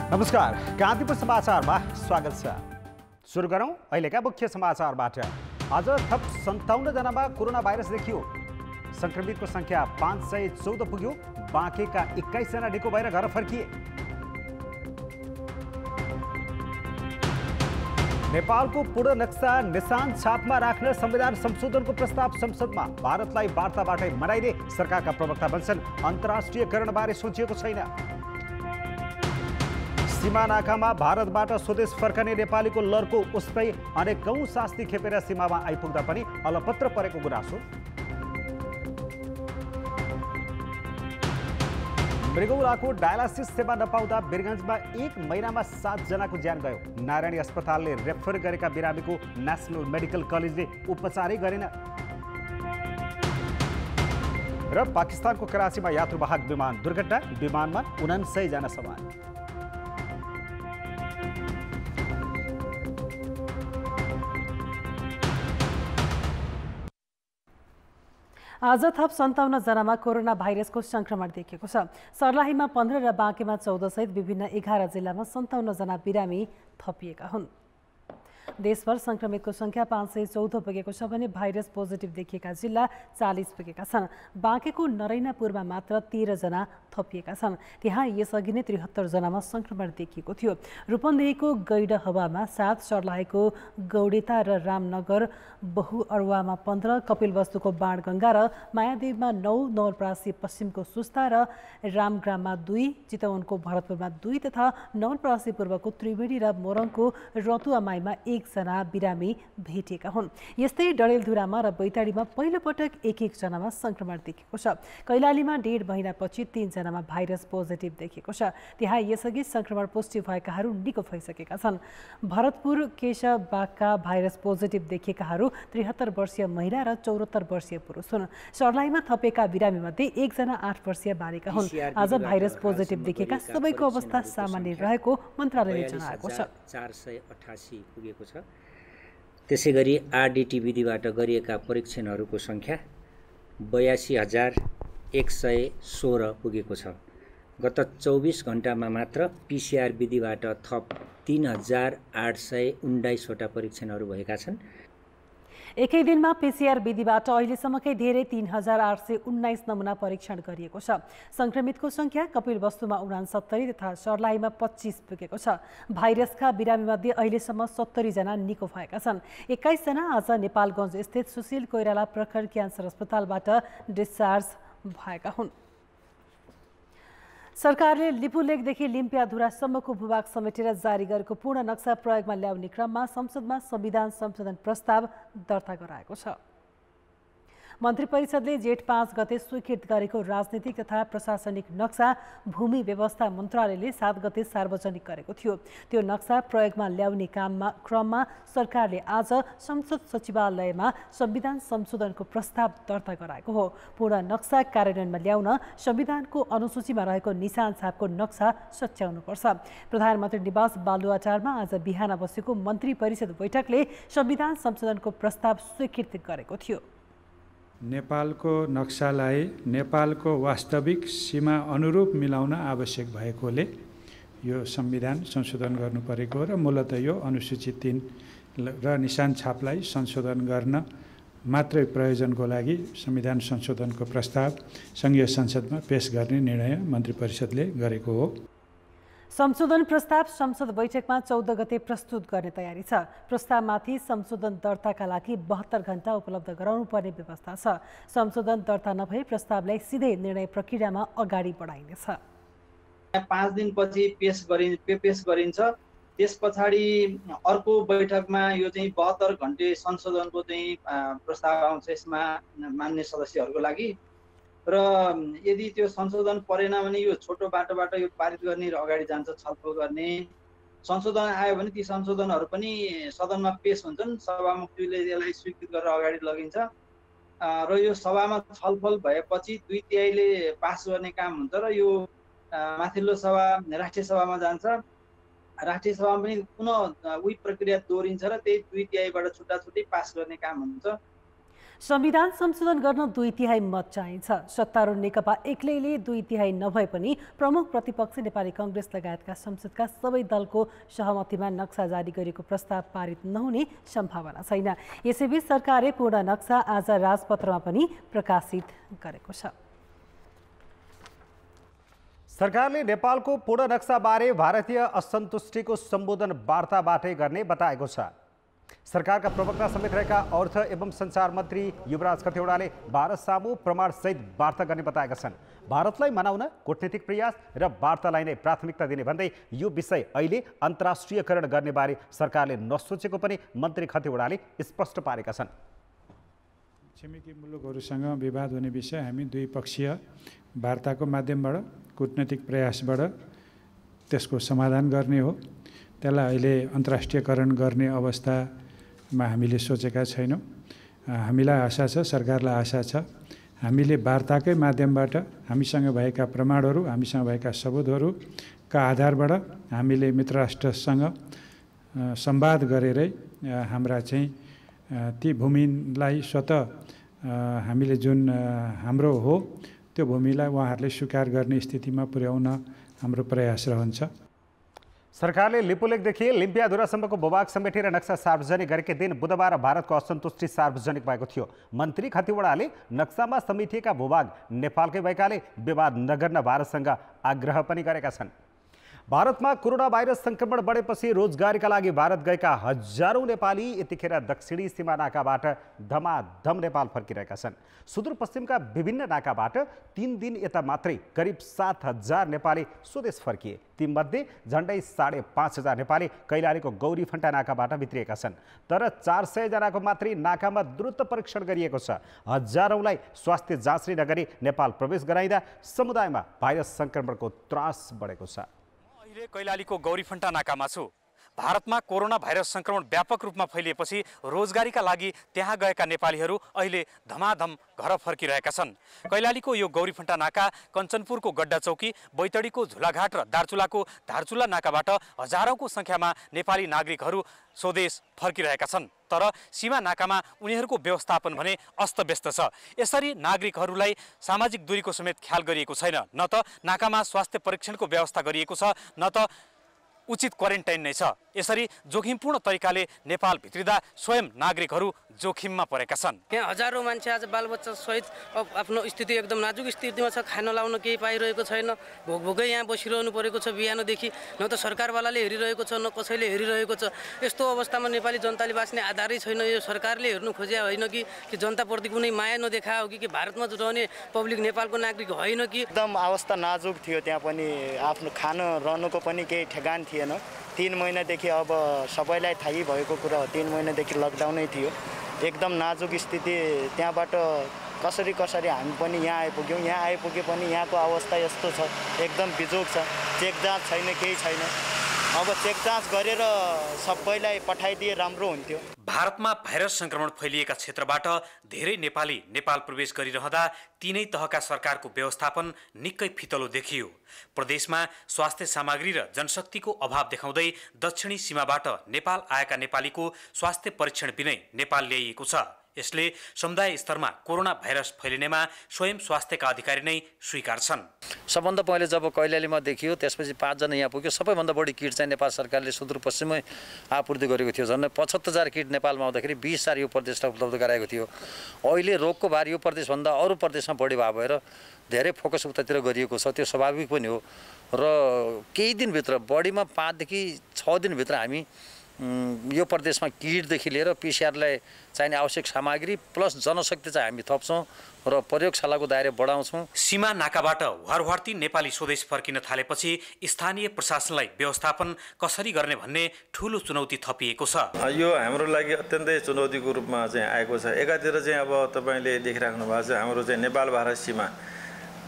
नमस्कार, कान्तिपुर समाचारमा स्वागत छ। सुरु गरौँ अहिलेका मुख्य समाचारबाट। आज थप 57 जनामा कोरोना भाइरस देखियो। संक्रमितको संख्या 514 पुग्यो। बाँकेका 21 जना निको भएर घर फर्किए। नेपालको पूर्ण नक्सा निशान छापमा राख्न संविधान संशोधनको प्रस्ताव संसदमा। भारतलाई वार्ताबाटै मनाइने सरकारका प्रवक्ता भन्छन्। अन्तर्राष्ट्रियकरणबारे सोचिएको छैन। सीमा नाकामा भारतबाट स्वदेश फर्कने नेपालीको लर्को उस्तै अनेकौं शास्ति खेपेर सीमामा आइपुग्दा पनि अलपत्र परेको गुनासो। मृगौलाको डायलासिस सेवा नपाउँदा वीरगञ्जमा 1 महिनामा 7 जनाको ज्यान गयो। नारायणी अस्पतालले रेफर गरेका बिरामीको नेसनल मेडिकल कलेजले उपचारै गरेन। र पाकिस्तानको कराचीमा यात्रुवाहक विमान दुर्घटना, विमानमा 49 जना सवार। आज थप 57 जनामा कोरोना भाइरसको संक्रमण देखिएको छ। सर्लाहीमा 15 र बाँकेमा 14 सहित विभिन्न 11 जिल्लामा 57 जना बिरामी थपिएका हुन्। देशभर संक्रमितको संख्या 514 पुगेको छ भने भाइरस पोजिटिभ देखिएका जिल्ला 40 पुगेका छन्। बाँकेको नरैनापुरमा मात्र 13 जना थपिएका छन्। त्यहाँ यसअघि नै 73 जनामा संक्रमण देखिएको थियो। रूपन्देहीको गैडहवामा 7, सर्लाहीको गौडेता र रामनगर बहुअरुवामा 15, कपिलवस्तुको बाणगङ्गा र मायादेवमा 9, नवलपरासी पश्चिमको सुस्ता र रामग्राममा 2, चितवनको भरतपुरमा 2 तथा नवलपरासी पूर्वको त्रिवेणी र मोरङको रतुवामाईमा 1 जना बिरामी भेटिएका हुन्। यस्तै डडेलधुरामा र बैतडीमा पहिलोपटक 1 जनामा संक्रमण देखिएको छ। कैलालीमा 1.5 महिनापछि 3 जनामा भाइरस पोजिटिभ देखिएको छ। त्यहाँ यसअघि संक्रमण पुष्टि भएकाहरू निको भइसकेका छन्। भरतपुर केशवबागका भाइरस पोजिटिभ देखिएकाहरू 73 वर्षीय महिला र 74 वर्षीय पुरुष हुन्। सर्लाहीमा थपेका बिरामीमध्ये 1 जना 8 वर्षीय बालिका हुन्। आज भाइरस पोजिटिभ देखेका सबैको अवस्था सामान्य रहेको मन्त्रालयले जनाएको छ। 488 पुगेको छ। त्यसैगरी आरडीटी विधिबाट गरिएका परीक्षणहरूको संख्या 82,116 पुगेको छ। गत 24 घण्टामा मात्र पीसीआर विधिबाट थप 3,819 वटा परीक्षणहरू भएका छन्। एकै दिनमा पीसीआर विधिबाट अहिलेसम्मकै धेरै 3,819 नमुना परीक्षण गरिएको छ। संक्रमितको संख्या कपिलवस्तुमा 69 तथा सर्लाहीमा 25 पुगेको छ। भाइरसका बिरामीमध्ये अहिलेसम्म 70 जना निको भएका छन्। 21 जना आज नेपालगञ्ज स्थित सुशील कोइराला प्रखर क्यान्सर अस्पतालबाट डिस्चार्ज भएका हुन्। सरकारले लिपुलेखदेखि लिम्पियाधुरासम्मको भूभाग समेटेर जारी गरेको पूर्ण नक्सा प्रयोगमा ल्याउने क्रममा संसदमा संविधान संशोधन प्रस्ताव दर्ता गराएको छ। मन्त्री परिषदले जेठ 5 गते स्वीकृत गरेको राजनीतिक तथा प्रशासनिक नक्सा भूमि व्यवस्था मन्त्रालयले 7 गते सार्वजनिक गरेको थियो। त्यो नक्सा प्रयोगमा ल्याउने क्रममा सरकारले आज संसद सचिवालयमा संविधान संशोधनको प्रस्ताव दर्ता गराएको हो। पूर्ण नक्सा कार्यान्वयनमा ल्याउन संविधानको अनुसूचीमा रहेको निशान छापको नक्सा सच्याउनुपर्छ। प्रधानमन्त्री निवास बालुवाटारमा आज बिहान बसेको मन्त्री परिषद बैठकले संविधान संशोधनको प्रस्ताव स्वीकृत गरेको थियो। नेपालको नक्सालाई नेपालको वास्तविक सीमा अनुरूप मिलाउन आवश्यक भएकोले यो संविधान संशोधन गर्नु परेको र मूलतः यो अनुसूची 3 र निशान छापलाई संशोधन गर्न मात्रै प्रयोजनको लागि संविधान संशोधनको प्रस्ताव संघीय संसदमा पेश गर्ने निर्णय मन्त्री परिषदले गरेको हो। संशोधन प्रस्ताव संसद बैठकमा 14 गते प्रस्तुत गर्ने तयारी छ। प्रस्तावमाथि संशोधन दर्ताका लागि 72 घण्टा उपलब्ध गराउनु पर्ने व्यवस्था छ। संशोधन दर्ता नभए प्रस्तावलाई सिधै निर्णय प्रक्रियामा अगाडि बढाइनेछ। 5 दिनपछि पेश गरिन्छ। त्यस पछाडि अर्को बैठकमा यो चाहिँ 72 घण्टे संशोधनको चाहिँ प्रस्ताव आउँछ यसमा मान्य सदस्यहरूको लागि। र यदि त्यो संशोधन परेन भने यो छोटो बाटोबाट यो पारित गर्ने र अगाडि जान्छ छलफल गर्ने। संशोधन आयो भने ती संशोधनहरू पनि सदनमा पेश हुन्छन्। सभामुखले यसलाई स्वीकृत गरेर अगाडि लगिन्छ र यो सभामा छलफल भएपछि 2/3ले पास गर्ने काम हुन्छ र यो माथिल्लो सभा राष्ट्रिय सभामा जान्छ। राष्ट्रिय सभामा पनि पुनः उही प्रक्रिया दोहोरिन्छ र त्यही 2/3बाट छुट्टा छुट्टै पास गर्ने काम हुन्छ। संविधान संशोधन गर्न 2/3 मत चाहिन्छ। सत्तारूढ नेकपा एक्लैले 2/3 नभए पनि प्रमुख प्रतिपक्ष नेपाली कांग्रेस लगायतका संसदका सबै दलको सहमतिमा नक्सा जारी गरेको प्रस्ताव पारित नहुने सम्भावना छैन। यसैबीच सरकारले पूर्ण नक्सा आज राजपत्रमा पनि प्रकाशित गरेको छ। सरकारले नेपालको पूर्ण नक्साबारे भारतीय असन्तुष्टिको सम्बोधन वार्ताबाटै गर्ने बताएको छ। सरकारका प्रवक्ता समेत रहेका अर्थ एवं सञ्चार मन्त्री युवराज खतिवडाले भारत सामु प्रमाणसहित वार्ता गर्ने बताएका छन्। भारतलाई मनाउन कूटनीतिक प्रयास र वार्तालाई नै प्राथमिकता दिने भन्दै यो विषय अहिले अन्तर्राष्ट्रियकरण गर्ने बारे सरकारले नसोचेको पनि मन्त्री खतिवडाले स्पष्ट पारेका छन्। छिमेकी मुलुकहरूसँग विवाद हुने विषय हामी द्विपक्षीय वार्ताको माध्यमबाट कूटनीतिक प्रयासबाट त्यसको समाधान गर्ने हो। त्यसलाई अहिले अन्तर्राष्ट्रियकरण गर्ने अवस्थामा हामीले सोचेका छैनौँ। हामीलाई आशा छ, सरकारलाई आशा छ, हामीले वार्ताकै माध्यमबाट हामीसँग भएका प्रमाणहरू, हामीसँग भएका सबुतहरूका आधारबाट हामीले मित्र राष्ट्रसँग संवाद गरेरै हाम्रा चाहिँ ती भूमिलाई स्वतः हामीले जुन हाम्रो हो त्यो भूमिलाई उहाँहरूले स्वीकार गर्ने स्थितिमा पुर्याउन हाम्रो प्रयास रहन्छ। सरकारले लिपुलेखदेखि लिम्पियाधुरासम्मको भूभाग समेटेर नक्सा सार्वजनिक गरेकै दिन बुधबार भारतको असन्तुष्टि सार्वजनिक भएको थियो। मन्त्री खतिवडाले नक्सामा समेटिएका भूभाग नेपालकै भएकाले विवाद नगर्न भारतसँग आग्रह पनि गरेका छन्। भारतमा कोरोना भाइरस संक्रमण बढेपछि रोजगारीका लागि भारत गएका हजारौं नेपाली यतिखेर दक्षिणी सीमा नाकाबाट धमाधम नेपाल फर्किरहेका छन्। सुदूरपश्चिमका विभिन्न नाकाबाट 3 दिन यता मात्रै करिब 7,000 नेपाली स्वदेश फर्किए। तीमध्ये झण्डै 5,500 नेपाली कैलालीको गौरीफन्टा नाकाबाट भित्रिएका छन्। तर 400 जनाको मात्रै नाकामा द्रुत परीक्षण गरिएको छ। हजारौंलाई स्वास्थ्य जाँच नगरी नेपाल प्रवेश गराइँदा समुदायमा भाइरस संक्रमणको त्रास बढेको छ। कैलालीको गौरीफन्टा नाकामा छु। भारतमा कोरोना भाइरस संक्रमण व्यापक रूपमा फैलिएपछि रोजगारीका लागि त्यहाँ गएका नेपालीहरू अहिले धमाधम घर फर्किरहेका छन्। कैलालीको यो गौरीफन्टा नाका कञ्चनपुरको गड्डा चौकी, बैतडीको झुलाघाट र दार्चुलाको धारचुला नाकाबाट हजारौंको संख्यामा नेपाली नागरिकहरू स्वदेश फर्किरहेका छन्। तर सीमा नाकामा उनीहरूको व्यवस्थापन भने अस्तव्यस्त छ। यसरी नागरिकहरूलाई सामाजिक दूरीको समेत ख्याल गरिएको छैन। न त नाकामा स्वास्थ्य परीक्षणको व्यवस्था गरिएको छ, न त उचित क्वारेन्टाइन नै छ। यसरी जोखिमपूर्ण तरिकाले नेपाल भित्रिँदा स्वयं नागरिकहरू जोखिममा परेका छन्। यहाँ हजारौं मान्छे आज बालबच्चा सहित आफ्नो स्थिति एकदम नाजुक स्थितिमा छ। खान लाउन केही पाइरहेको छैन। भोकै यहाँ बसिरहनु परेको छ बिहानदेखि। न त सरकारवालाले हेरिरहेको छ, न कसैले हेरिरहेको छ। यस्तो अवस्थामा नेपाली जनताले बाँच्ने आधारै छैन। यो सरकारले हेर्नु खोज्या होइन कि जनताप्रति कुनै माया नदेखायो कि भारतमा रहने पब्लिक नेपालको नागरिक होइन कि। एकदम अवस्था नाजुक थियो। त्यहाँ पनि आफ्नो खान रहनुको पनि केही ठेगान थिएन। 3 महिनादेखि अब सबैलाई थाहै भएको कुरा हो, 3 महिनादेखि लकडाउनै थियो। एकदम नाजुक स्थिति। त्यहाँबाट कसरी हामी पनि यहाँ आइपुग्यौँ। यहाँ आइपुगे पनि यहाँको अवस्था यस्तो छ, एकदम बिजोग छ। चेक जाँच छैन, केही छैन। अब चेक जाँच गरेर सबैलाई पठाइदिए राम्रो हुन्थ्यो। भारतमा भाइरस संक्रमण फैलिएका क्षेत्रबाट धेरै नेपाली नेपाल प्रवेश गरिरहँदा तीनै तहका सरकारको व्यवस्थापन निकै फितलो देखियो। प्रदेशमा स्वास्थ्य सामग्री र जनशक्तिको अभाव देखाउँदै दक्षिणी सीमाबाट नेपाल आएका नेपालीको स्वास्थ्य परीक्षण बिनै नेपाल ल्याइएको छ। यसले समुदाय स्तरमा कोरोना भाइरस फैलिनेमा स्वयं स्वास्थ्यका अधिकारी नै स्वीकार छन्। सबभन्दा पहिले जब कैलालीमा देखियो त्यसपछि 5 जना यहाँ पुग्यो। सबैभन्दा बढी किट चाहिँ नेपाल सरकारले सुदूरपश्चिममै आपूर्ति गरेको थियो। झन्डै 75,000 किट नेपालमा आउँदाखेरि 20,000 यो प्रदेशलाई उपलब्ध गराएको थियो। अहिले रोगको भार यो प्रदेशभन्दा अरू प्रदेशमा बढी भएर धेरै फोकस उतातिर गरिएको छ। त्यो स्वाभाविक पनि हो र केही दिनभित्र बढीमा 5 देखि 6 दिनभित्र हामी यो प्रदेशमा किटदेखि लिएर पिसिआरलाई चाहिने आवश्यक सामग्री प्लस जनशक्ति चाहिँ हामी थप्छौँ र प्रयोगशालाको दायरा बढाउँछौँ। सीमा नाकाबाट वारवार्ती नेपाली स्वदेश फर्किन थालेपछि स्थानीय प्रशासनलाई व्यवस्थापन कसरी गर्ने भन्ने ठूलो चुनौती थपिएको छ। यो हाम्रो लागि अत्यन्तै चुनौतीको रूपमा चाहिँ आएको छ। एकातिर चाहिँ अब तपाईले देखिराख्नु भएको छ हाम्रो चाहिँ नेपाल भारत सीमा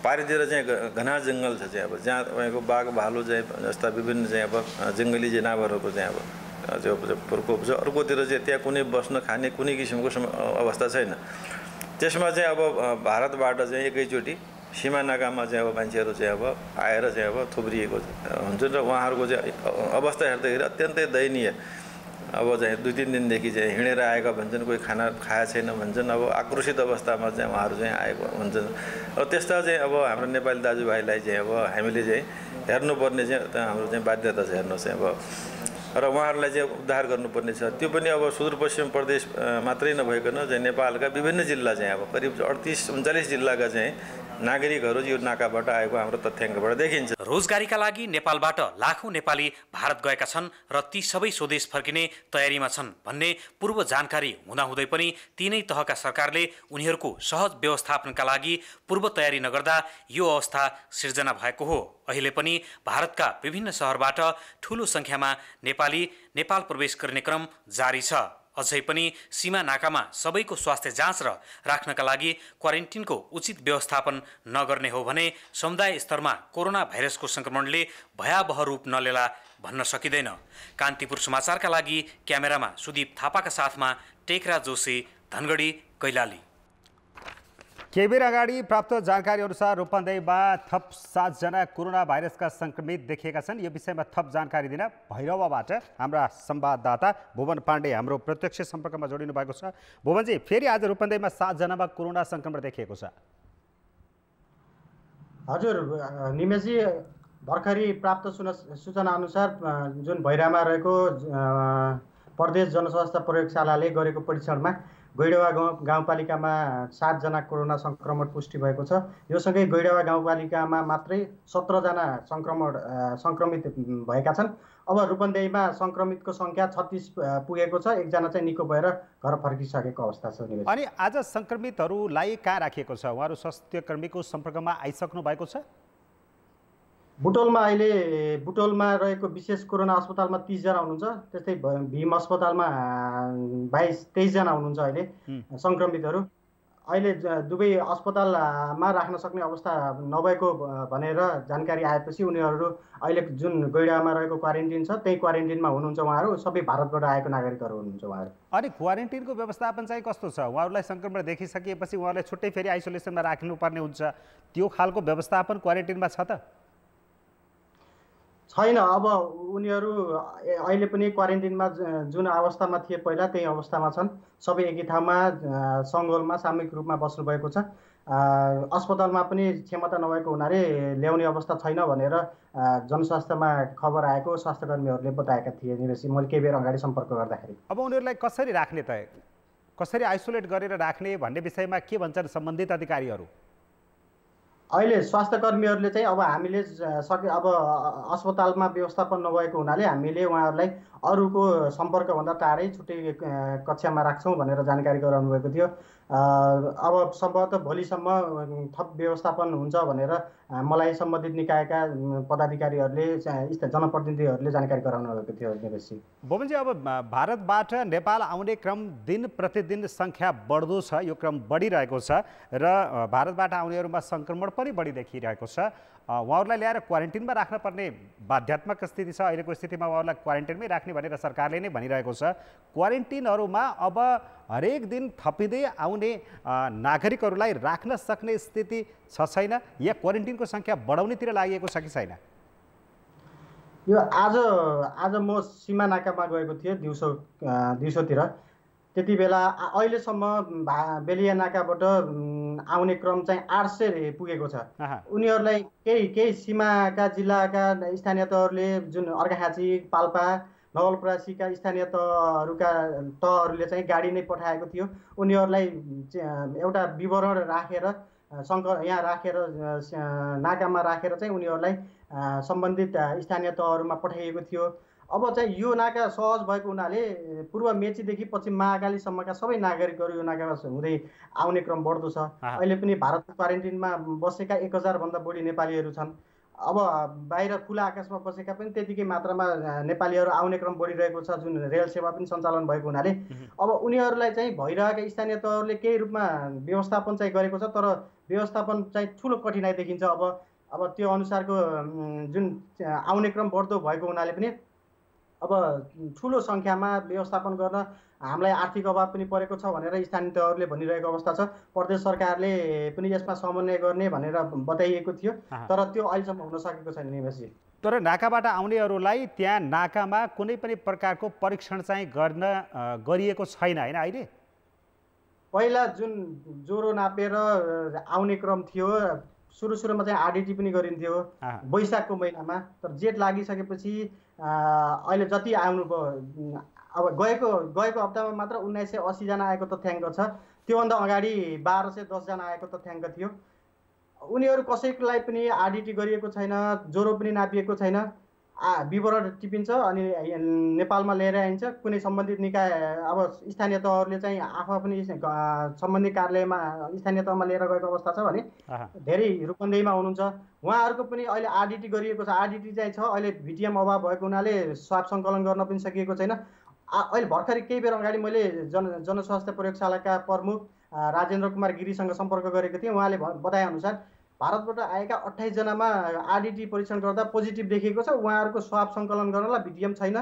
पारितिर चाहिँ घना जङ्गल छ चाहिँ अब जहाँ तपाईँको बाघ भालु चाहिँ जस्ता विभिन्न चाहिँ अब जङ्गली जनावरहरूको चाहिँ अब जो प्रकोप छ। अर्कोतिर चाहिँ त्यहाँ कुनै बस्न खाने कुनै किसिमको अवस्था छैन। त्यसमा चाहिँ अब भारतबाट चाहिँ एकैचोटि सीमा नाकामा चाहिँ अब मान्छेहरू चाहिँ अब आएर चाहिँ अब थुप्रिएको हुन्छन् र उहाँहरूको चाहिँ अवस्था हेर्दाखेरि अत्यन्तै दयनीय अब चाहिँ 2-3 दिनदेखि चाहिँ हिँडेर आएका भन्छन्, कोही खाना खाएको छैन भन्छन्, अब आक्रोशित अवस्थामा चाहिँ उहाँहरू चाहिँ आएको भन्छन्। अब त्यस्ता चाहिँ अब हाम्रो नेपाली दाजुभाइलाई चाहिँ अब हामीले चाहिँ हेर्नुपर्ने चाहिँ हाम्रो चाहिँ बाध्यता छ हेर्नु चाहिँ अब, र उहाँहरूलाई चाहिँ उद्धार गर्नुपर्ने छ। त्यो पनि अब सुदूरपश्चिम प्रदेश मात्रै नभइकन चाहिँ नेपालका विभिन्न जिल्ला चाहिँ अब करिब 38-39 जिल्लाका चाहिँ नागरिकहरू यो नाकाबाट आएको हाम्रो तथ्याङ्कबाट देखिन्छ। रोजगारीका लागि नेपालबाट लाखौं नेपाली भारत गएका छन् र ती सबै स्वदेश फर्किने तयारीमा छन् भन्ने पूर्व जानकारी हुँदाहुँदै पनि तीनै तहका सरकारले उनीहरूको सहज व्यवस्थापनका लागि पूर्व तयारी नगर्दा यो अवस्था सिर्जना भएको हो। अहिले पनि भारतका विभिन्न शहरबाट ठूलो संख्यामा नेपाली नेपाल प्रवेश गर्ने क्रम जारी छ। अझै पनि सीमा नाकामा सबैको स्वास्थ्य जाँच र राख्नका लागि क्वारेन्टिनको उचित व्यवस्थापन नगर्ने हो भने समुदाय स्तरमा कोरोना भाइरसको संक्रमणले भयावह रूप नलेला भन्न सकिँदैन। कान्तिपुर समाचारका लागि क्यामेरामा सुदीप थापाका साथमा टेकराज जोशी, धनगढी, कैलाली। केही बेर अगाडि प्राप्त जानकारी अनुसार रूपन्देहीमा थप 7 जना कोरोना भाइरसका संक्रमित देखिएका छन्। यो विषयमा थप जानकारी दिन भैरवाबाट हाम्रा संवाददाता भुवन पाण्डे हाम्रो प्रत्यक्ष सम्पर्कमा जोडिनु भएको छ। भुवनजी, फेरि आज रूपन्देहीमा 7 जनामा कोरोना संक्रमण देखिएको छ। हजुर निमेशजी, भर्खरै प्राप्त सूचना अनुसार जुन भैरामा रहेको प्रदेश जनस्वास्थ्य प्रयोगशालाले गरेको परीक्षणमा गैडवा गाउँपालिकामा 7 जना कोरोना संक्रमण पुष्टि भएको छ। यो सँगै गैडवा गाउँपालिकामा मात्रै 17 जना संक्रमित भएका छन्। अब रूपन्देहीमा संक्रमितको संख्या 36 पुगेको छ। एकजना चाहिँ निको भएर घर फर्किसकेको अवस्था छ। अनि आज संक्रमितहरूलाई कहाँ राखिएको छ? उहाँहरू स्वास्थ्य कर्मीको सम्पर्कमा आइसक्नु भएको छ? बुटोलमा रहेको विशेष कोरोना अस्पतालमा 30 जना हुनुहुन्छ। त्यस्तै भीम अस्पतालमा 22-23 जना हुनुहुन्छ अहिले संक्रमितहरू। अहिले दुवै अस्पतालमा राख्न सक्ने अवस्था नभएको भनेर जानकारी आएपछि उनीहरू अहिले जुन गैडामा रहेको क्वारेन्टिन छ त्यही क्वारेन्टिनमा हुनुहुन्छ। उहाँहरू सबै भारतबाट आएको नागरिकहरू हुनुहुन्छ उहाँहरू। अनि क्वारेन्टिनको व्यवस्थापन चाहिँ कस्तो छ? उहाँहरूलाई संक्रमण देखिसकेपछि उहाँहरूलाई छुट्टै फेरि आइसोलेसनमा राख्नुपर्ने हुन्छ, त्यो खालको व्यवस्थापन क्वारेन्टिनमा छ त? छैन। अब उनीहरू अहिले पनि क्वारेन्टिनमा जुन अवस्थामा थिए पहिला त्यही अवस्थामा छन्। सबै एकै ठाउँमा सङ्गोलमा सामूहिक रूपमा बस्नुभएको छ। अस्पतालमा पनि क्षमता नभएको हुनाले ल्याउने अवस्था छैन भनेर जनस्वास्थ्यमा खबर आएको स्वास्थ्यकर्मीहरूले बताएका थिए। निवेशी, मैले केही बेर अगाडि सम्पर्क गर्दाखेरि अब उनीहरूलाई कसरी राख्ने त, कसरी आइसोलेट गरेर राख्ने भन्ने विषयमा के भन्छन् सम्बन्धित अधिकारीहरू? अहिले स्वास्थ्यकर्मीहरूले चाहिँ अब हामीले अब अस्पतालमा व्यवस्थापन नभएको हुनाले हामीले उहाँहरूलाई अरूको सम्पर्कभन्दा टाढै छुट्टै कक्षामा राख्छौँ भनेर जानकारी गराउनु भएको थियो। अब सम्भवतः भोलिसम्म थप व्यवस्थापन हुन्छ भनेर मलाई सम्बन्धित निकायका पदाधिकारीहरूले जनप्रतिनिधिहरूले जानकारी गराउनु भएको थियो। निवेशी भुवनजी, अब भारतबाट नेपाल आउने क्रम दिन प्रतिदिन सङ्ख्या बढ्दो छ, यो क्रम बढिरहेको छ र भारतबाट आउनेहरूमा सङ्क्रमण पनि बढी देखिरहेको छ। उहाँहरूलाई ल्याएर क्वारेन्टिनमा राख्नुपर्ने बाध्यात्मक स्थिति छ। अहिलेको स्थितिमा उहाँहरूलाई क्वारेन्टिनमै राख्ने भनेर सरकारले नै भनिरहेको छ। क्वारेन्टिनहरूमा अब हरेक दिन थपिँदै आउने नागरिकहरूलाई राख्न सक्ने स्थिति छ छैन, या क्वारेन्टिनको सङ्ख्या बढाउनेतिर लागि छ कि छैन? यो आज म सीमा नाकामा गएको थिएँ दिउँसोतिर। त्यति बेला अहिलेसम्म बेलिया नाकाबाट आउने क्रम चाहिँ 800 पुगेको छ। उनीहरूलाई केही सीमाका जिल्लाका स्थानीय तहहरूले जुन अर्घाखाँची, पाल्पा, नवलपरासीका स्थानीय तहहरूले चाहिँ गाडी नै पठाएको थियो। उनीहरूलाई एउटा विवरण राखेर यहाँ राखेर नाकामा राखेर चाहिँ उनीहरूलाई सम्बन्धित स्थानीय तहहरूमा पठाइएको थियो। अब चाहिँ यो नाका सहज भएको हुनाले पूर्व मेचीदेखि पश्चिम महाकालीसम्मका सबै नागरिकहरू यो नाकामा हुँदै आउने क्रम बढ्दो छ। अहिले पनि भारतको क्वारेन्टिनमा बसेका 1000 भन्दा बढी नेपालीहरू छन्। अब बाहिर खुला आकाशमा बसेका पनि त्यतिकै मात्रामा नेपालीहरू आउने क्रम बढिरहेको छ। जुन रेल सेवा पनि सञ्चालन भएको हुनाले अब उनीहरूलाई चाहिँ भइरहेका स्थानीय तहहरूले केही रूपमा व्यवस्थापन चाहिँ गरेको छ, तर व्यवस्थापन चाहिँ ठुलो कठिनाइ देखिन्छ। अब त्यो अनुसारको जुन आउने क्रम बढ्दो भएको हुनाले पनि अब ठुलो सङ्ख्यामा व्यवस्थापन गर्न हामीलाई आर्थिक अभाव पनि परेको छ भनेर स्थानीय तहहरूले भनिरहेको अवस्था छ। प्रदेश सरकारले पनि यसमा समन्वय गर्ने भनेर बताइएको थियो, तर त्यो अहिलेसम्म हुन सकेको छैन। निवेशी तर नाकाबाट आउनेहरूलाई त्यहाँ नाकामा कुनै पनि प्रकारको परीक्षण चाहिँ गरिएको छैन हैन अहिले? पहिला जुन ज्वरो नापेर आउने क्रम थियो, सुरुमा चाहिँ आरडिटी पनि गरिन्थ्यो वैशाखको महिनामा। तर जेठ लागिसकेपछि अहिले जति आउनुभयो, अब गएको हप्तामा मात्र 1980 जना आएको तथ्याङ्क छ। त्योभन्दा अगाडि 1210 जना आएको तथ्याङ्क थियो। उनीहरू कसैलाई पनि आरडिटी गरिएको छैन, ज्वरो पनि नापिएको छैन। विवरण टिपिन्छ अनि नेपालमा लिएर आइन्छ। कुनै सम्बन्धित निकाय, अब स्थानीय तहहरूले चाहिँ आफ्नो सम्बन्धित कार्यालयमा स्थानीय तहमा लिएर गएको अवस्था छ भने धेरै रूपन्देहीमा हुनुहुन्छ। उहाँहरूको पनि अहिले आरडिटी गरिएको छ। आरडिटी चाहिँ छ, अहिले भिटिएम अभाव भएको हुनाले स्वाब सङ्कलन गर्न पनि सकिएको छैन। अहिले भर्खरै केही बेर अगाडि मैले जनस्वास्थ्य प्रयोगशालाका प्रमुख राजेन्द्र कुमार गिरीसँग सम्पर्क गरेको थिएँ। उहाँले बताएअनुसार भारतबाट आएका 28 जनामा आरडिटी परीक्षण गर्दा पोजिटिभ देखिएको छ। उहाँहरूको स्वाब सङ्कलन गर्नलाई भिटिएम छैन।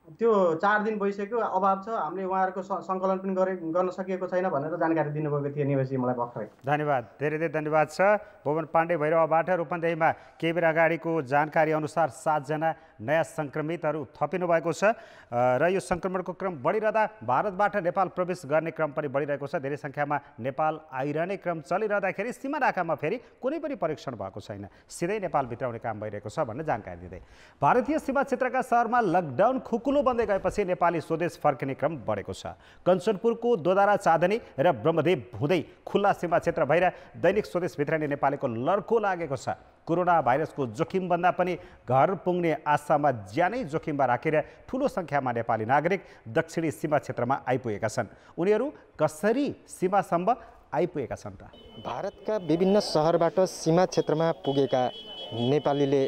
त्यो 4 दिन भइसक्यो, अभाव छ। हामीले उहाँहरूको सङ्कलन पनि गर्न सकिएको छैन भनेर जानकारी दिनुभएको थियो निवासी मलाई भर्खरै। धन्यवाद, धेरै धेरै धन्यवाद छ। भुवन पाण्डे भैरवबाट रूपन्देहीमा केही बेर अगाडिको जानकारी अनुसार 7 जना नयाँ सङ्क्रमितहरू थपिनु भएको छ र यो सङ्क्रमणको क्रम बढिरहँदा भारतबाट नेपाल प्रवेश गर्ने क्रम पनि बढिरहेको छ। धेरै सङ्ख्यामा नेपाल आइरहने क्रम चलिरहँदाखेरि सीमा नाकामा फेरि कुनै पनि परीक्षण भएको छैन, सिधै नेपाल भित्राउने काम भइरहेको छ भन्ने जानकारी दिँदै भारतीय सीमा क्षेत्रका सहरमा लकडाउन खुकुलो बन्दै गएपछि नेपाली स्वदेश फर्किने क्रम बढेको छ। कञ्चनपुरको दोधारा चाँदनी र ब्रह्मदेव हुँदै खुल्ला सीमा क्षेत्र भएर दैनिक स्वदेश भित्राउने नेपालीको लड्को लागेको छ। कोरोना भाइरसको जोखिमभन्दा पनि घर पुग्ने आशामा ज्यानै जोखिममा राखेर ठुलो सङ्ख्यामा नेपाली नागरिक दक्षिणी सीमा क्षेत्रमा आइपुगेका छन्। उनीहरू कसरी सीमासम्म आइपुगेका छन् त? भारतका विभिन्न सहरबाट सीमा क्षेत्रमा पुगेका नेपालीले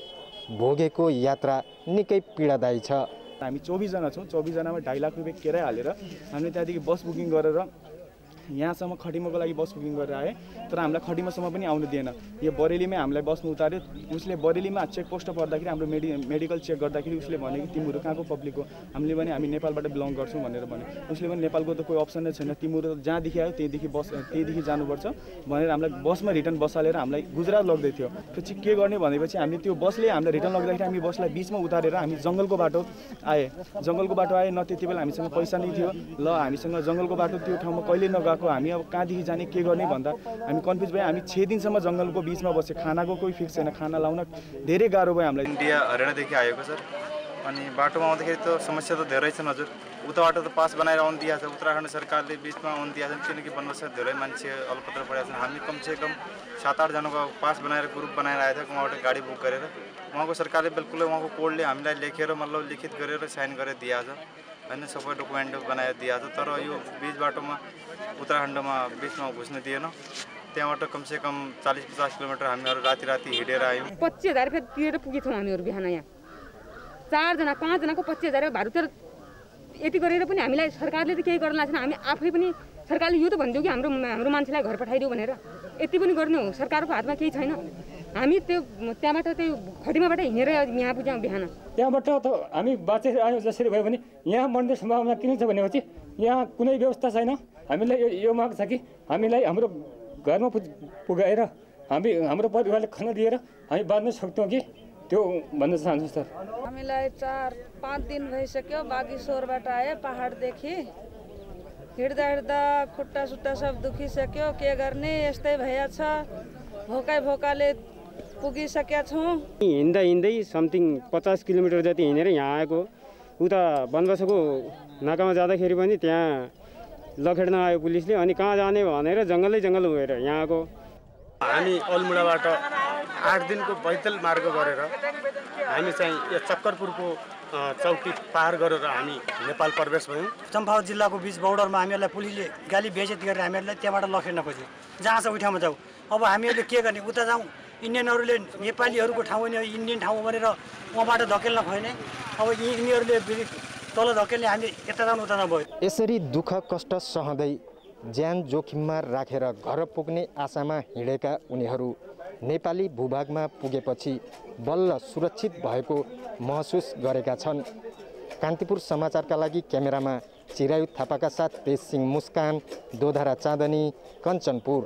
भोगेको यात्रा निकै पीडादायी छ। हामी 24 जना छौँ। 24 जनामा 2.5 लाख रुपियाँ किराय हालेर हामीले त्यहाँदेखि बस बुकिङ गरेर यहाँसम्म खटिमाको लागि बस बुकिङ गरेर आएँ। तर हामीलाई खटिमासम्म पनि आउनु दिएन। यो बरेलीमै हामीलाई बसमा उतार्यो। उसले बरेलीमा चेकपोस्ट पर्दाखेरि हाम्रो मेडिकल चेक गर्दाखेरि उसले भने कि तिमीहरू कहाँको पब्लिक हो? हामीले भने हामी नेपालबाट बिलोङ गर्छौँ भनेर भने। उसले पनि नेपालको त कोही अप्सन नै छैन, तिमीहरू जहाँदेखि आयो त्यहीदेखि जानुपर्छ भनेर हामीलाई बसमा रिटर्न बसालेर हामीलाई गुजरात लग्दै थियो। पछि के गर्ने भनेपछि हामीले त्यो बसले हामीलाई रिटर्न लग्दाखेरि हामी बसलाई बिचमा उतारेर हामी जङ्गलको बाटो आए। न त्यति बेला हामीसँग पैसा नै थियो। ल हामीसँग जङ्गलको बाटो त्यो ठाउँमा कहिले नगएको, हामी अब कहाँदेखि जाने के गर्ने भन्दा हामी कन्फ्युज भयो। हामी 6 दिनसम्म जङ्गलको बिचमा बसे, खानाको कोही फिक्स छैन, खाना लाउन धेरै गाह्रो भयो हामीलाई। इन्डिया हरियाणादेखि आएको सर, अनि बाटोमा आउँदाखेरि त समस्या त धेरै छन् हजुर। उताबाट त पास बनाएर आउनु दिएको छ, उत्तराखण्ड सरकारले बिचमा आउनु दिएको छ, किनकि भन्नुहोस् धेरै मान्छे अलपत्र परेका छन्। हामी कमसेकम 7-8 जनाको पास बनाएर ग्रुप बनाएर आएको थियो उहाँबाट गाडी बुक गरेर। उहाँको सरकारले बिल्कुलै उहाँको कोडले हामीलाई लेखेर मतलब लिखित गरेर साइन गरेर दिएको छ होइन, सबै डकुमेन्ट बनाएर दिएको छ। तर यो बिच बाटोमा उत्तराखण्डमा बिचमा घुस्न दिएन। त्यहाँबाट कमसेकम 40-50 किलोमिटर हामीहरू राति हिँडेर आयौँ। 25,000 रुपियाँ तिरेर पुगेछौँ हामीहरू बिहान। यहाँ 4 जना 5 जनाको 25,000 भाडा तर यति गरेर पनि हामीलाई सरकारले त केही गर्न लाग्छ। हामी आफै पनि सरकारले यो त भनिदियो कि हाम्रो मान्छेलाई घर पठाइदियो भनेर, यति पनि गर्ने हो। सरकारको हातमा केही छैन। हामी त्यहाँबाट त्यो खटिमाबाट हिँडेर यहाँ पुग्यौँ बिहान। त्यहाँबाट त हामी बाँचेर आयौँ जसरी भयो भने यहाँ मर्ने सम्भावना किन छ भनेपछि यहाँ कुनै व्यवस्था छैन। हामीलाई यो माग छ कि हामीलाई हाम्रो घरमा पुगाएर हाम्रो परिवारले खाना दिएर हामी बाँच्न सक्छौँ कि त्यो भन्न चाहन्छु सर। हामीलाई 4-5 दिन भइसक्यो बागेश्वरबाट आए, पहाडदेखि हिँड्दा खुट्टा सुट्टा सब दुखिसक्यो। के गर्ने, यस्तै भइहाल्छ। भोकाले पुगिसकेका छौँ। हिँड्दै समथिङ 50 किलोमिटर जति हिँडेर यहाँ आएको। उता बनबसको नाकामा जाँदाखेरि पनि त्यहाँ लखेड्न आयो पुलिसले। अनि कहाँ जाने भनेर जङ्गल गएर यहाँ आएको। हामी अल्मुडाबाट 8 दिनको पैदल मार्ग गरेर हामी चाहिँ यो चक्करपुरको चौकी पार गरेर हामी नेपाल प्रवेश भयौँ। चम्पावत जिल्लाको बिच बोर्डरमा हामीहरूलाई पुलिसले गाली बेइज्जत गरेर हामीहरूलाई त्यहाँबाट लखेड्न खोज्यो। जहाँ छ उही ठाउँमा जाउँ। अब हामीहरूले के गर्ने? उता जाउँ, इन्डियनहरूले नेपालीहरूको ठाउँ भने इन्डियन ठाउँ भनेर उहाँबाट धकेल्न खोज्ने। अब यिनीहरूले तल धकेल्ने, हामी यता जाउँ उता जाउँ भयो। यसरी दुःख कष्ट सहँदै ज्यान जोखिममा राखेर घर पुग्ने आशामा हिँडेका उनीहरू नेपाली भूभागमा पुगेपछि बल्ल सुरक्षित भएको महसुस गरेका छन्। कान्तिपुर समाचारका लागि क्यामेरामा चिरायु थापाका साथ तेज सिंह मुस्कान, दोधारा चाँदनी, कञ्चनपुर।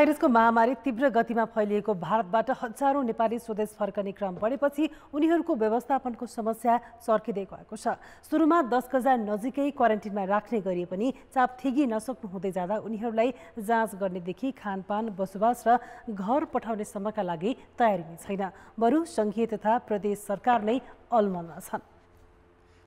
भाइरसको महामारी तीव्र गतिमा फैलिएको भारतबाट हजारौं नेपाली स्वदेश फर्कने क्रम बढेपछि उनीहरूको व्यवस्थापनको समस्या चर्किँदै गएको छ। सुरुमा 10,000 नजिकै क्वारेन्टिनमा राख्ने गरिए पनि चाप थेगी नसक्नु हुँदै जाँदा उनीहरूलाई जाँच गर्नेदेखि खानपान, बसोबास र घर पठाउने सम्मका लागि तयारी नै छैन। बरु संघीय तथा प्रदेश सरकार नै अलमलमा छन्।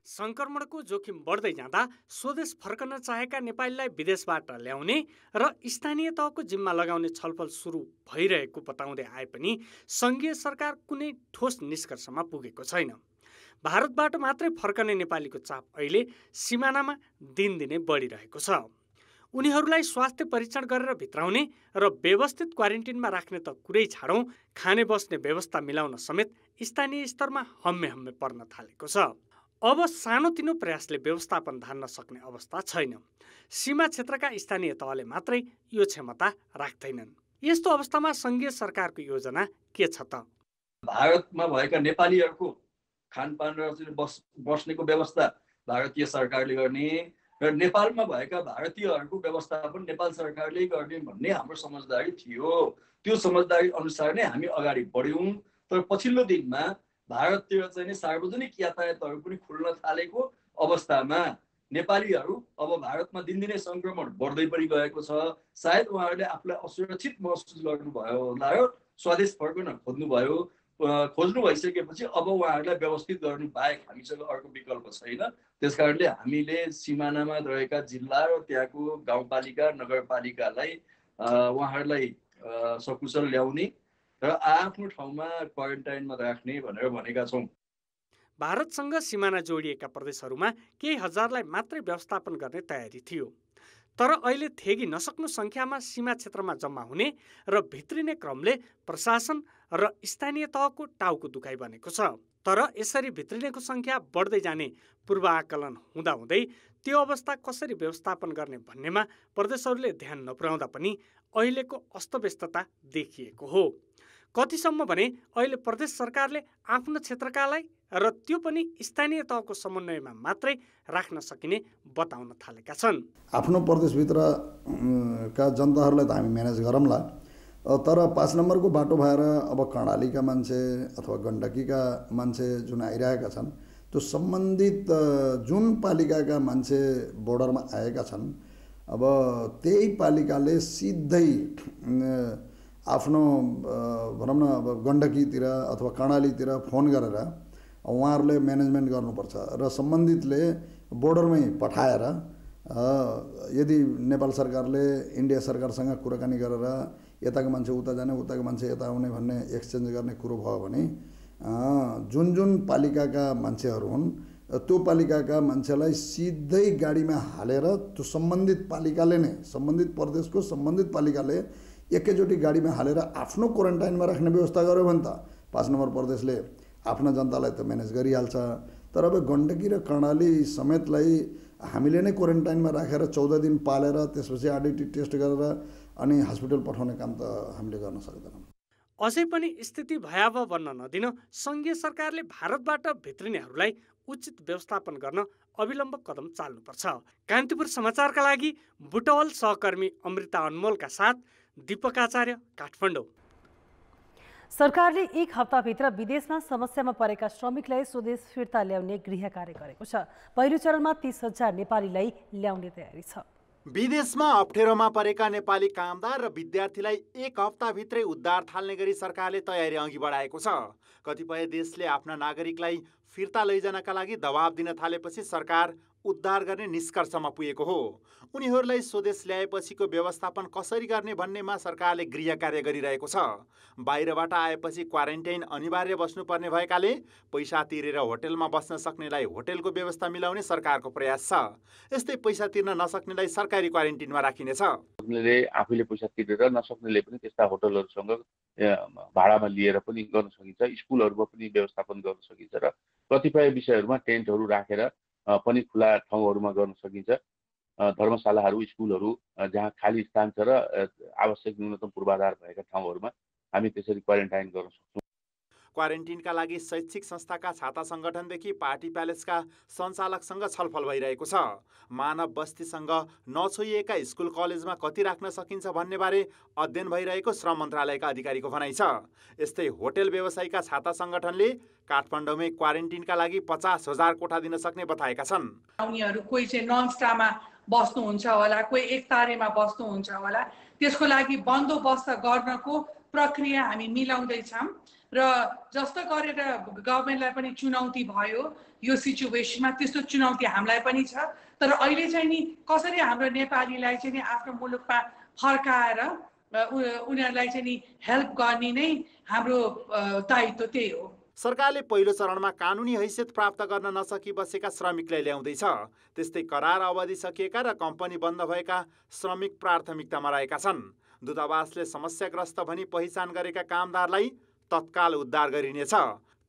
संक्रमणको जोखिम बढ्दै जाँदा स्वदेश फर्कन चाहेका नेपालीलाई विदेशबाट ल्याउने र स्थानीय तहको जिम्मा लगाउने छलफल सुरु भइरहेको बताउँदै आए पनि संघीय सरकार कुनै ठोस निष्कर्षमा पुगेको छैन। भारतबाट मात्रै फर्कने नेपालीको चाप अहिले सिमानामा दिनदिनै बढिरहेको छ। उनीहरूलाई स्वास्थ्य परीक्षण गरेर भित्राउने र व्यवस्थित क्वारेन्टिनमा राख्ने त कुरै छाडौँ, खाने बस्ने व्यवस्था मिलाउन समेत स्थानीय स्तरमा हम्मे पर्न थालेको छ। अब सानोतिनो प्रयासले व्यवस्थापन धान्न सक्ने अवस्था छैन। सीमा क्षेत्रका स्थानीय तहले मात्रै यो क्षमता राख्दैनन्। यस्तो अवस्थामा संघीय सरकारको योजना के छ त? भारतमा भएका नेपालीहरूको खानपान र बस्नेको व्यवस्था भारतीय सरकारले गर्ने र नेपालमा भएका भारतीयहरूको व्यवस्थापन नेपाल सरकारले गर्ने भन्ने हाम्रो समझदारी थियो। त्यो समझदारी अनुसार नै हामी अगाडि बढ्यौँ। तर पछिल्लो दिनमा भारततिर चाहिँ सार्वजनिक यातायातहरू पनि खुल्न थालेको अवस्थामा नेपालीहरू अब भारतमा दिनदिनै संक्रमण बढ्दै पनि गएको छ। सायद उहाँहरूले आफूलाई असुरक्षित महसुस गर्नुभयो होला र स्वदेश फर्कन खोज्नु भइसकेपछि अब उहाँहरूलाई व्यवस्थित गर्नु बाहेक हामीसँग अर्को विकल्प छैन। त्यसकारणले हामीले सिमानामा रहेका जिल्ला र त्यहाँको गाउँपालिका नगरपालिकालाई उहाँहरूलाई सकुशल ल्याउने र आफ्नो ठाउँमा क्वारेन्टाइनमा राख्ने भनेर भनेका छौँ। भारतसँग सिमाना जोडिएका प्रदेशहरूमा केही हजारलाई मात्रै व्यवस्थापन गर्ने तयारी थियो। तर अहिले थेगी नसक्नु संख्यामा सीमा क्षेत्रमा जम्मा हुने र भित्रिने क्रमले प्रशासन र स्थानीय तहको टाउको दुखाइ बनेको छ। तर यसरी भित्रिनेको संख्या बढ्दै जाने पूर्व आकलन हुँदाहुँदै त्यो अवस्था कसरी व्यवस्थापन गर्ने भन्नेमा प्रदेशहरूले ध्यान नपुर्याउँदा पनि अहिलेको अस्तव्यस्तता देखिएको हो। कतिसम्म भने अहिले प्रदेश सरकारले आफ्नो क्षेत्रकालाई र त्यो पनि स्थानीय तहको समन्वयमा मात्रै राख्न सकिने बताउन थालेका छन्। आफ्नो प्रदेशभित्र का जनताहरूलाई त हामी म्यानेज गरौँला, तर 5 नम्बरको बाटो भएर अब कर्णालीका मान्छे अथवा गण्डकीका मान्छे जुन आइरहेका छन्, त्यो सम्बन्धित जुन पालिकाका मान्छे बोर्डरमा आएका छन्, अब त्यही पालिकाले सिधै आफ्नो भनौँ न अब गण्डकीतिर अथवा कर्णालीतिर फोन गरेर उहाँहरूले म्यानेजमेन्ट गर्नुपर्छ र सम्बन्धितले बोर्डरमै पठाएर यदि नेपाल सरकारले इन्डिया सरकारसँग कुराकानी गरेर यताको मान्छे उता जाने, उताको मान्छे यता आउने भन्ने एक्सचेन्ज गर्ने कुरो भयो भने जुन जुन पालिकाका मान्छेहरू हुन् त्यो पालिकाका मान्छेलाई सिधै गाडीमा हालेर त्यो सम्बन्धित पालिकाले नै, सम्बन्धित प्रदेशको सम्बन्धित पालिकाले एकैचोटि गाडीमा हालेर आफ्नो क्वारेन्टाइनमा राख्ने व्यवस्था गर्यो भने त 5 नम्बर प्रदेशले आफ्ना जनतालाई त म्यानेज गरिहाल्छ। तर अब गण्डकी र कर्णाली समेतलाई हामीले नै क्वारेन्टाइनमा राखेर 14 दिन पालेर त्यसपछि आरडिटी टेस्ट गरेर अनि हस्पिटल पठाउने काम त हामीले गर्न सक्दैनौँ। अझै पनि स्थिति भयावह बन्न नदिन संघीय सरकारले भारतबाट भित्रिनेहरूलाई उचित व्यवस्थापन गर्न अविलम्ब कदम चाल्नुपर्छ। कान्तिपुर समाचारका लागि बुटवल सहकर्मी अमृता अनमोलका साथ दीपक आचार्य, काठमाडौँ। सरकारले 1 हप्ताभित्र विदेशमा समस्यामा परेका श्रमिकलाई स्वदेश फिर्ता ल्याउने गृह कार्य गरेको छ। पहिलो चरणमा 30,000 नेपालीलाई ल्याउने तयारी छ। विदेशमा अप्ठ्यारोमा परेका नेपाली कामदार र विद्यार्थीलाई 1 हप्ताभित्रै उद्धार थाल्ने गरी सरकारले तयारी अघि बढाएको छ। कतिपय देशले आफ्ना नागरिकलाई फिर्ता लैजानका लागि दबाब दिन थालेपछि सरकार उद्धार गर्ने निष्कर्षमा पुगेको हो। उनीहरूलाई स्वदेश ल्याएपछिको व्यवस्थापन कसरी गर्ने भन्नेमा सरकारले गृह कार्य गरिरहेको छ। बाहिरबाट आएपछि क्वारेन्टाइन अनिवार्य बस्नुपर्ने भएकाले पैसा तिरेर होटेलमा बस्न सक्नेलाई होटेलको व्यवस्था मिलाउने सरकारको प्रयास छ। यस्तै पैसा तिर्न नसक्नेलाई सरकारी क्वारेन्टिनमा राखिनेछ। सक्नेले आफैले पैसा तिरेर, नसक्नेले पनि त्यस्ता होटलहरूसँग भाडामा लिएर पनि गर्न सकिन्छ। स्कुलहरूमा पनि व्यवस्थापन गर्न सकिन्छ र कतिपय विषयहरूमा टेन्टहरू राखेर पनि खुला ठाउँहरूमा गर्न सकिन्छ। धर्मशालाहरू, स्कुलहरू जहाँ खाली स्थान छ र आवश्यक न्यूनतम पूर्वाधार भएका ठाउँहरूमा हामी त्यसरी क्वारेन्टाइन गर्न सक्छौँ। क्वारेन्टिनका लागि शैक्षिक संस्थाका छाता सङ्गठनदेखि पार्टी प्यालेसका सञ्चालकसँग छलफल भइरहेको छ। मानव बस्तीसँग नछोइएका स्कुल कलेजमा कति राख्न सकिन्छ भन्नेबारे अध्ययन भइरहेको श्रम मन्त्रालयका अधिकारीको भनाइ छ। यस्तै होटेल व्यवसायीका छाता सङ्गठनले काठमाडौँमै क्वारेन्टिनका लागि 50,000 कोठा दिन सक्ने बताएका छन्। उनीहरू कोही चाहिँ नन स्टामा बस्नुहुन्छ होला, कोही एक तारेमा बस्नुहुन्छ होला, त्यसको लागि बन्दोबस्त गर्नको प्रक्रिया हामी मिलाउँदैछौँ र जस्तो गरेर गभर्मेन्टलाई पनि चुनौती भयो यो सिचुएसनमा, त्यस्तो चुनौती हामीलाई पनि छ। तर अहिले चाहिँ नि कसरी हाम्रो नेपालीलाई चाहिँ नि आफ्नो मुलुकमा फर्काएर उनीहरूलाई चाहिँ नि हेल्प गर्ने नै हाम्रो दायित्व त्यही हो। सरकारले पहिलो चरणमा कानुनी हैसियत प्राप्त गर्न नसकी बसेका श्रमिकलाई ल्याउँदैछ। त्यस्तै करार अवधि सकिएका र कम्पनी बन्द भएका श्रमिक प्राथमिकतामा रहेका छन्। दूतावासले समस्याग्रस्त भनी पहिचान गरेका कामदारलाई तत्काल उद्धार गरिनेछ।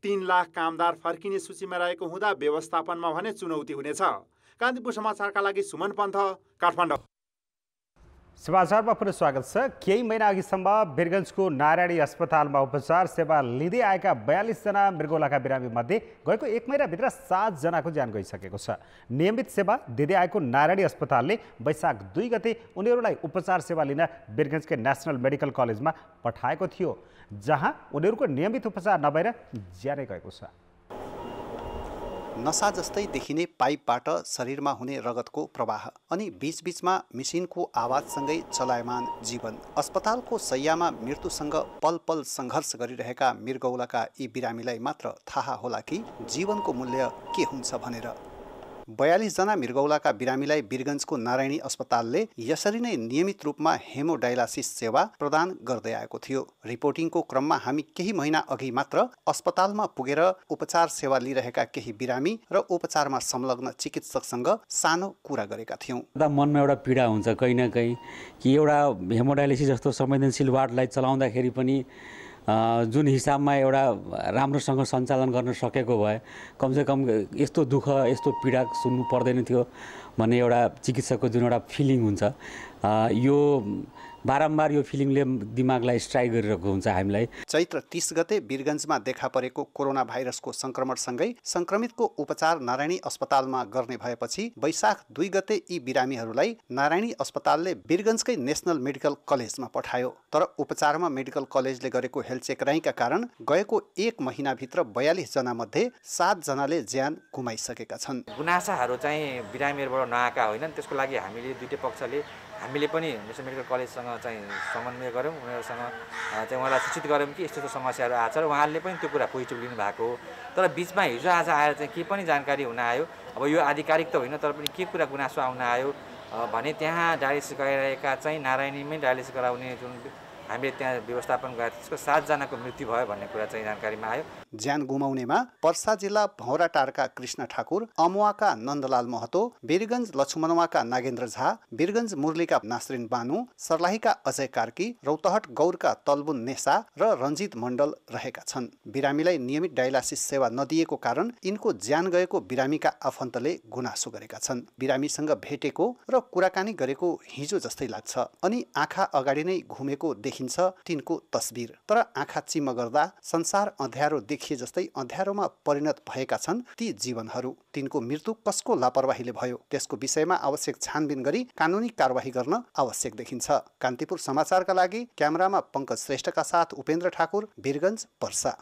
3 लाख कामदार फर्किने सूचीमा रहेको हुँदा व्यवस्थापनमा भने चुनौती हुनेछ। कान्तिपुर समाचारका लागि सुमन पन्थ, काठमाडौँ। समाचारमा पुनः स्वागत छ। केही महिना अघिसम्म वीरगञ्जको नारायणी अस्पतालमा उपचार सेवा लिँदै आएका 42 जना मृगौलाका बिरामी मध्ये गएको 1 महिनाभित्र 7 जनाको ज्यान गइसकेको छ। नियमित सेवा दिँदै आएको नारायणी अस्पतालले वैशाख 2 गते उनीहरूलाई उपचार सेवा लिन वीरगञ्जकै नेसनल मेडिकल कलेजमा पठाएको थियो, जहाँ उनीहरूको नियमित उपचार नभएर ज्यानै गएको छ। नशा जस्तै देखिने पाइपबाट शरीरमा हुने रगतको प्रवाह अनि बीचबीचमा मिसिनको आवाजसँगै चलायमान जीवन, अस्पतालको शय्यामा मृत्युसँग पल पल सङ्घर्ष गरिरहेका मृगौलाका यी बिरामीलाई मात्र थाहा होला कि जीवनको मूल्य के हुन्छ भनेर। 42 जना मृगौलाका बिरामीलाई वीरगञ्जको नारायणी अस्पतालले यसरी नै नियमित रूपमा हेमोडायलासिस सेवा प्रदान गर्दै आएको थियो। रिपोर्टिङको क्रममा हामी केही महिना अघि मात्र अस्पतालमा पुगेर उपचार सेवा लिइरहेका केही बिरामी र उपचारमा संलग्न चिकित्सकसँग सानो कुरा गरेका थियौँ। मनमा एउटा पीडा हुन्छ कहीँ न कहीँ कि एउटा हेमोडायलासिस जस्तो संवेदनशील वार्डलाई चलाउँदाखेरि पनि जुन हिसाबमा एउटा राम्रोसँग सञ्चालन गर्न सकेको भए कमसेकम यस्तो दुःख यस्तो पीडा सुन्नु पर्दैन थियो भन्ने एउटा चिकित्सकको जुन एउटा फिलिङ हुन्छ, यो बारम्बार यो फिलिङले दिमागलाई स्ट्राइक गरिरहेको हुन्छ हामीलाई। चैत्र 30 गते वीरगञ्जमा देखा परेको कोरोना भाइरसको संक्रमणसँगै संक्रमितको उपचार नारायणी अस्पतालमा गर्ने भएपछि वैशाख 2 गते यी बिरामीहरूलाई नारायणी अस्पतालले वीरगञ्जकै नेसनल मेडिकल कलेजमा पठायो। तर उपचारमा मेडिकल कलेजले गरेको हेलचेक्राइका कारण गएको 1 महिनाभित्र 42 जना मध्ये 7 जनाले ज्यान गुमाइसकेका छन्। गुनासाहरू चाहिँ बिरामीहरूबाट नआएका होइनन्, त्यसको लागि हामीले दुईटै पक्षले हामीले पनि नेसनल मेडिकल कलेजसँग चाहिँ समन्वय गऱ्यौँ, उनीहरूसँग चाहिँ उहाँलाई सूचित गऱ्यौँ कि यस्तो समस्याहरू आएको छ र उहाँहरूले पनि त्यो कुरा पोजिटिभ लिनु भएको हो। तर बिचमा हिजो आज आएर चाहिँ के पनि जानकारी हुन आयो, अब यो आधिकारिक त होइन तर पनि के कुरा गुनासो आउन आयो भने त्यहाँ डायलिसिस गराइरहेका चाहिँ नारायणीमै डायलिसिस गराउने जुन हामीले त्यहाँ व्यवस्थापन गरेको त्यसको 7 जनाको मृत्यु भयो भन्ने कुरा चाहिँ जानकारीमा आयो। ज्यान गुमाउनेमा पर्सा जिल्ला भौराटारका कृष्ण ठाकुर, अमुवाका नन्दलाल महतो, वीरगञ्ज लक्ष्मणवाका नागेन्द्र झा, वीरगञ्ज मुरलीका नासरिन बानु, सर्लाहीका अजय कार्की, रौतहट गौरका तलबुन नेसा र रञ्जित मण्डल रहेका छन्। बिरामीलाई नियमित डायलासिस सेवा नदिएको कारण यिनको ज्यान गएको बिरामीका आफन्तले गुनासो गरेका छन्। बिरामीसँग भेटेको र कुराकानी गरेको हिजो जस्तै लाग्छ अनि आँखा अगाडि नै घुमेको देखिन्छ तिनको तस्बिर। तर आँखा चिम्म गर्दा संसार अँध्यारो देखिए जस्तै अँध्यारोमा परिणत भएका छन् ती जीवनहरू। तिनको मृत्यु कसको लापरवाहीले भयो त्यसको विषयमा आवश्यक छानबिन गरी कानुनी कारबाही गर्न आवश्यक देखिन्छ। कान्तिपुर समाचारका लागि क्यामेरामा पंकज श्रेष्ठका साथ उपेन्द्र ठाकुर, वीरगञ्ज, पर्सा।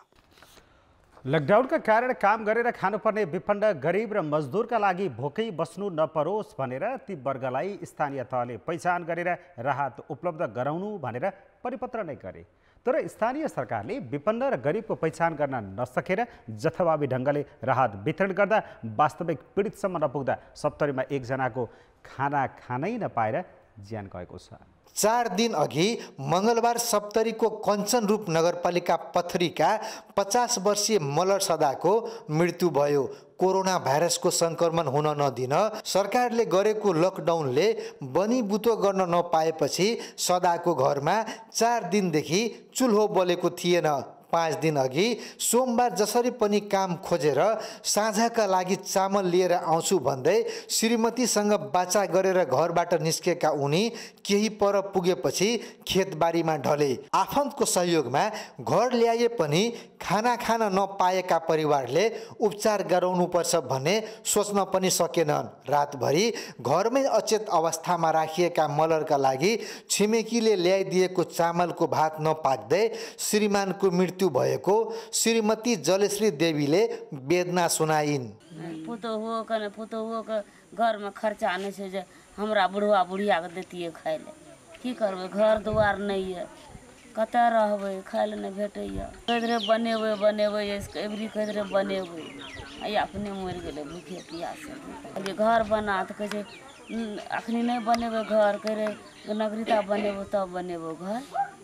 लकडाउनका कारण काम गरेर खानुपर्ने विपन्न गरिब र मजदुरका लागि भोकै बस्नु नपरोस् भनेर ती वर्गलाई स्थानीय तहले पहिचान गरेर राहत उपलब्ध गराउनु भनेर परिपत्र नै गरे। तर स्थानीय सरकारले विपन्न र गरिबको पहिचान गर्न नसकेर जथाभावी ढङ्गले राहत वितरण गर्दा वास्तविक पीडितसम्म नपुग्दा 70मा 1 जनाको खाना खानै नपाएर ज्यान गएको छ। 4 दिन अघि मङ्गलबार सप्तरीको कञ्चन रूप नगरपालिका पथरीका 50 वर्षीय मलर सदाको मृत्यु भयो। कोरोना भाइरसको संक्रमण हुन नदिन सरकारले गरेको लकडाउनले बनीबुतो गर्न नपाएपछि सदाको घरमा 4 दिनदेखि चुल्हो बलेको थिएन। 5 दिन अघि सोमबार जसरी पनि काम खोजेर साँझका लागि चामल लिएर आउँछु भन्दै श्रीमतीसँग बाचा गरेर घरबाट निस्केका उनी केही पर पुगेपछि खेतबारीमा ढले। आफन्तको सहयोगमा घर ल्याए पनि खाना खान नपाएका परिवारले उपचार गराउनुपर्छ भन्ने सोच्न पनि सकेनन्। रातभरि घरमै अचेत अवस्थामा राखिएका मलरका लागि छिमेकीले ल्याइदिएको चामलको भात नपाक्दै श्रीमानको मृत्यु भएको श्रीमती जलेश्री देवीले वेदना सुनाइन्। पुतोहू के घर में खर्चा नहीं छै जे हमरा बुढ़वा बुढ़िया के देतिए खाय ले। की करबे, घर दुआर नहीं है, कत रहबे, खाय ले नहीं भेटैया। कदरे बनेबे एवरी कदरे बनेबे, आई अपने मर गेले भूखे प्यासे। घर बना तो कहे अखनी नहीं बनेबे घर, करे नागरिकता बनेबो तब बनेबो घर,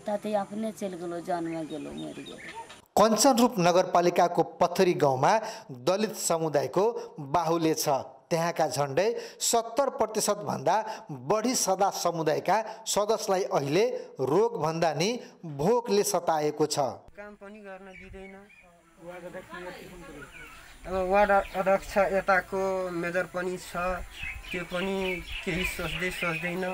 ताते अपने चल गेलो, जान में गेलो, मर गेलो। कञ्चनरूप नगरपालिकाको पथरी गाउँमा दलित समुदायको बाहुल्य छ। त्यहाँका झन्डै 70% भन्दा बढी सदा समुदायका सदस्यलाई अहिले रोग भन्दा नि भोकले सताएको छ। काम पनि गर्न दिदैन। अब वार्ड अध्यक्ष यताको मेजर पनि छ, त्यो पनि केही सोच्दैन।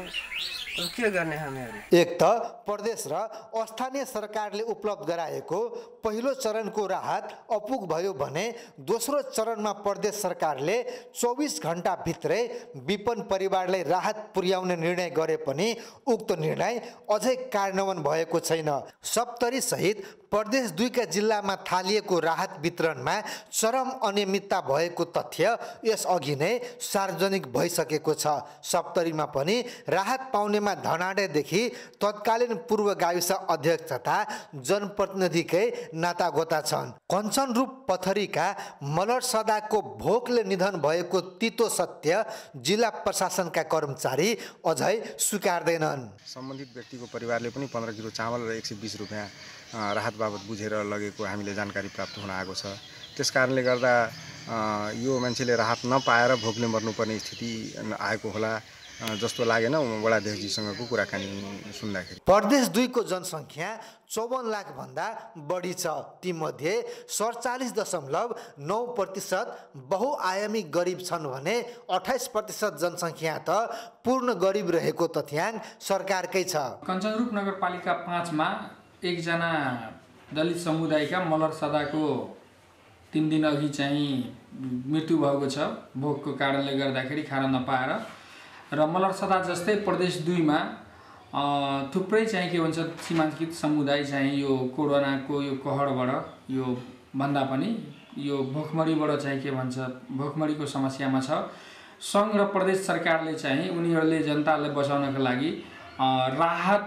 के गर्ने हामीहरू? एक त प्रदेश र स्थानीय सरकारले उपलब्ध गराएको पहिलो चरणको राहत अपुग भयो भने दोस्रो चरणमा प्रदेश सरकारले 24 घण्टा भित्रै विपन्न परिवारलाई राहत पुर्याउने निर्णय गरे पनि उक्त निर्णय अझै कार्यान्वयन भएको छैन। सप्तरी सहित प्रदेश 2 का जिल्लामा थालिएको राहत वितरणमा चरम अनियमितता भएको तथ्य यसअघि नै सार्वजनिक भइसकेको छ। सप्तरीमा पनि राहत पाउनेमा धनाडेदेखि तत्कालीन पूर्व गाविस अध्यक्ष तथा जनप्रतिनिधिकै नातागोता छन्। कञ्चनरूप पथरीका मलर सदाको भोकले निधन भएको तितो सत्य जिल्ला प्रशासनका कर्मचारी अझै स्वीकार्दैनन्। सम्बन्धित व्यक्तिको परिवारले पनि 15 किलो चामल र 120 रुपैयाँ राहत बाबत बुझेर लगेको हामीले जानकारी प्राप्त हुन आएको छ। त्यसकारणले गर्दा यो मान्छेले राहत नपाएर भोकले मर्नुपर्ने स्थिति आएको होला जस्तो लागेन वडाध्यक्षजीसँगको कुराकानी सुन्दाखेरि। प्रदेश 2 को जनसङ्ख्या 54 लाख भन्दा बढी छ। तीमध्ये 47.9% बहुआयामी गरिब छन् भने 28% जनसङ्ख्या त पूर्ण गरिब रहेको तथ्याङ्क सरकारकै छ। कञ्चनरूप नगरपालिका 5 मा एकजना दलित समुदायका मलर सदाको 3 दिन अघि चाहिँ मृत्यु भएको छ भोकको कारणले गर्दाखेरि खाना नपाएर। र मलर सदा जस्तै प्रदेश 2 मा थुप्रै चाहिँ के भन्छ सीमाङ्कित समुदाय चाहिँ यो कोरोनाको यो कहरबाट यो भन्दा पनि यो भोकमरीबाट चाहिँ के भन्छ भोकमरीको समस्यामा छ। सङ्घ र प्रदेश सरकारले चाहिँ उनीहरूले जनतालाई बचाउनका लागि राहत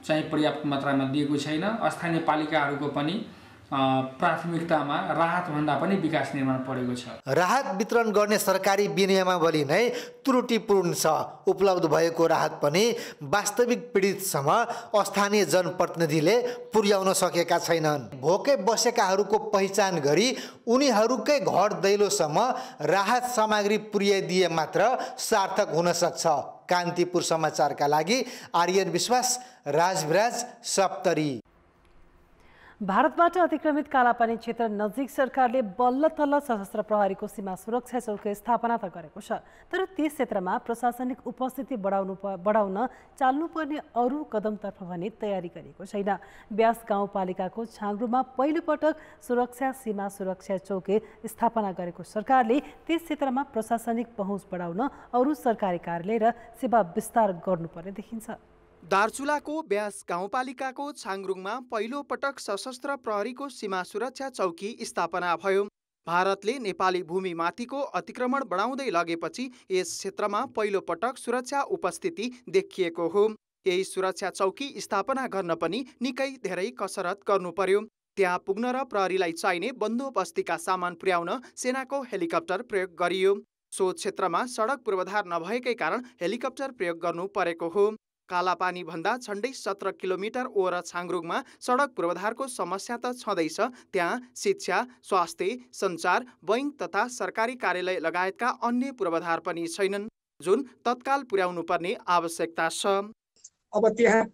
चाहिँ पर्याप्त मात्रामा दिएको छैन। स्थानीय पालिकाहरूको पनि प्राथमिकतामा राहत भन्दा पनि विकास निर्माण परेको छ। राहत वितरण गर्ने सरकारी विनियमावली नै त्रुटिपूर्ण छ। उपलब्ध भएको राहत पनि वास्तविक पीडितसम्म स्थानीय जनप्रतिनिधिले पुर्याउन सकेका छैनन्। भोकै बसेकाहरूको पहिचान गरी उनीहरूकै घर दैलोसम्म राहत सामग्री पुर्याइदिए मात्र सार्थक हुन सक्छ। कान्तिपुर समाचारका लागि आर्यन विश्वास, राजविराज, सप्तरी। भारतबाट अतिक्रमित कालापानी क्षेत्र नजिक सरकारले बल्ल तल्ल सशस्त्र प्रहरीको सीमा सुरक्षा चौकी स्थापना त गरेको छ, तर त्यस क्षेत्रमा प्रशासनिक उपस्थिति बढाउन चाल्नुपर्ने अरू कदमतर्फ भने तयारी गरेको छैन। ब्यास गाउँपालिकाको छाङ्ग्रुमा पहिलोपटक सीमा सुरक्षा चौकी स्थापना गरेको सरकारले त्यस क्षेत्रमा प्रशासनिक पहुँच बढाउन अरू सरकारी कार्यालय र सेवा विस्तार गर्नुपर्ने देखिन्छ। दार्चुलाको ब्यास गाउँपालिकाको छाङ्ग्रुङमा पहिलो पटक सशस्त्र प्रहरीको सीमा सुरक्षा चौकी स्थापना भयो। भारतले नेपाली भूमिमाथिको अतिक्रमण बढाउँदै लगेपछि यस क्षेत्रमा पहिलो पटक सुरक्षा उपस्थिति देखिएको हो। यही सुरक्षा चौकी स्थापना गर्न पनि निकै धेरै कसरत गर्नु पर्यो। त्यहाँ पुग्न र प्रहरीलाई चाहिने बन्दोबस्तीका सामान पुर्याउन सेनाको हेलिकप्टर प्रयोग गरियो। सो क्षेत्रमा सडक पूर्वाधार नभएकै कारण हेलिकप्टर प्रयोग गर्नु परेको हो। कालापानी भन्दा झन्डै 17 किलोमिटर ओर छाङ्ग्रुङमा सडक पूर्वाधारको समस्या त छँदैछ, त्यहाँ शिक्षा, स्वास्थ्य, सञ्चार, बैङ्क तथा सरकारी कार्यालय लगायतका अन्य पूर्वाधार पनि छैनन्, जुन तत्काल पुर्याउनु पर्ने आवश्यकता छ। अब त्यहाँ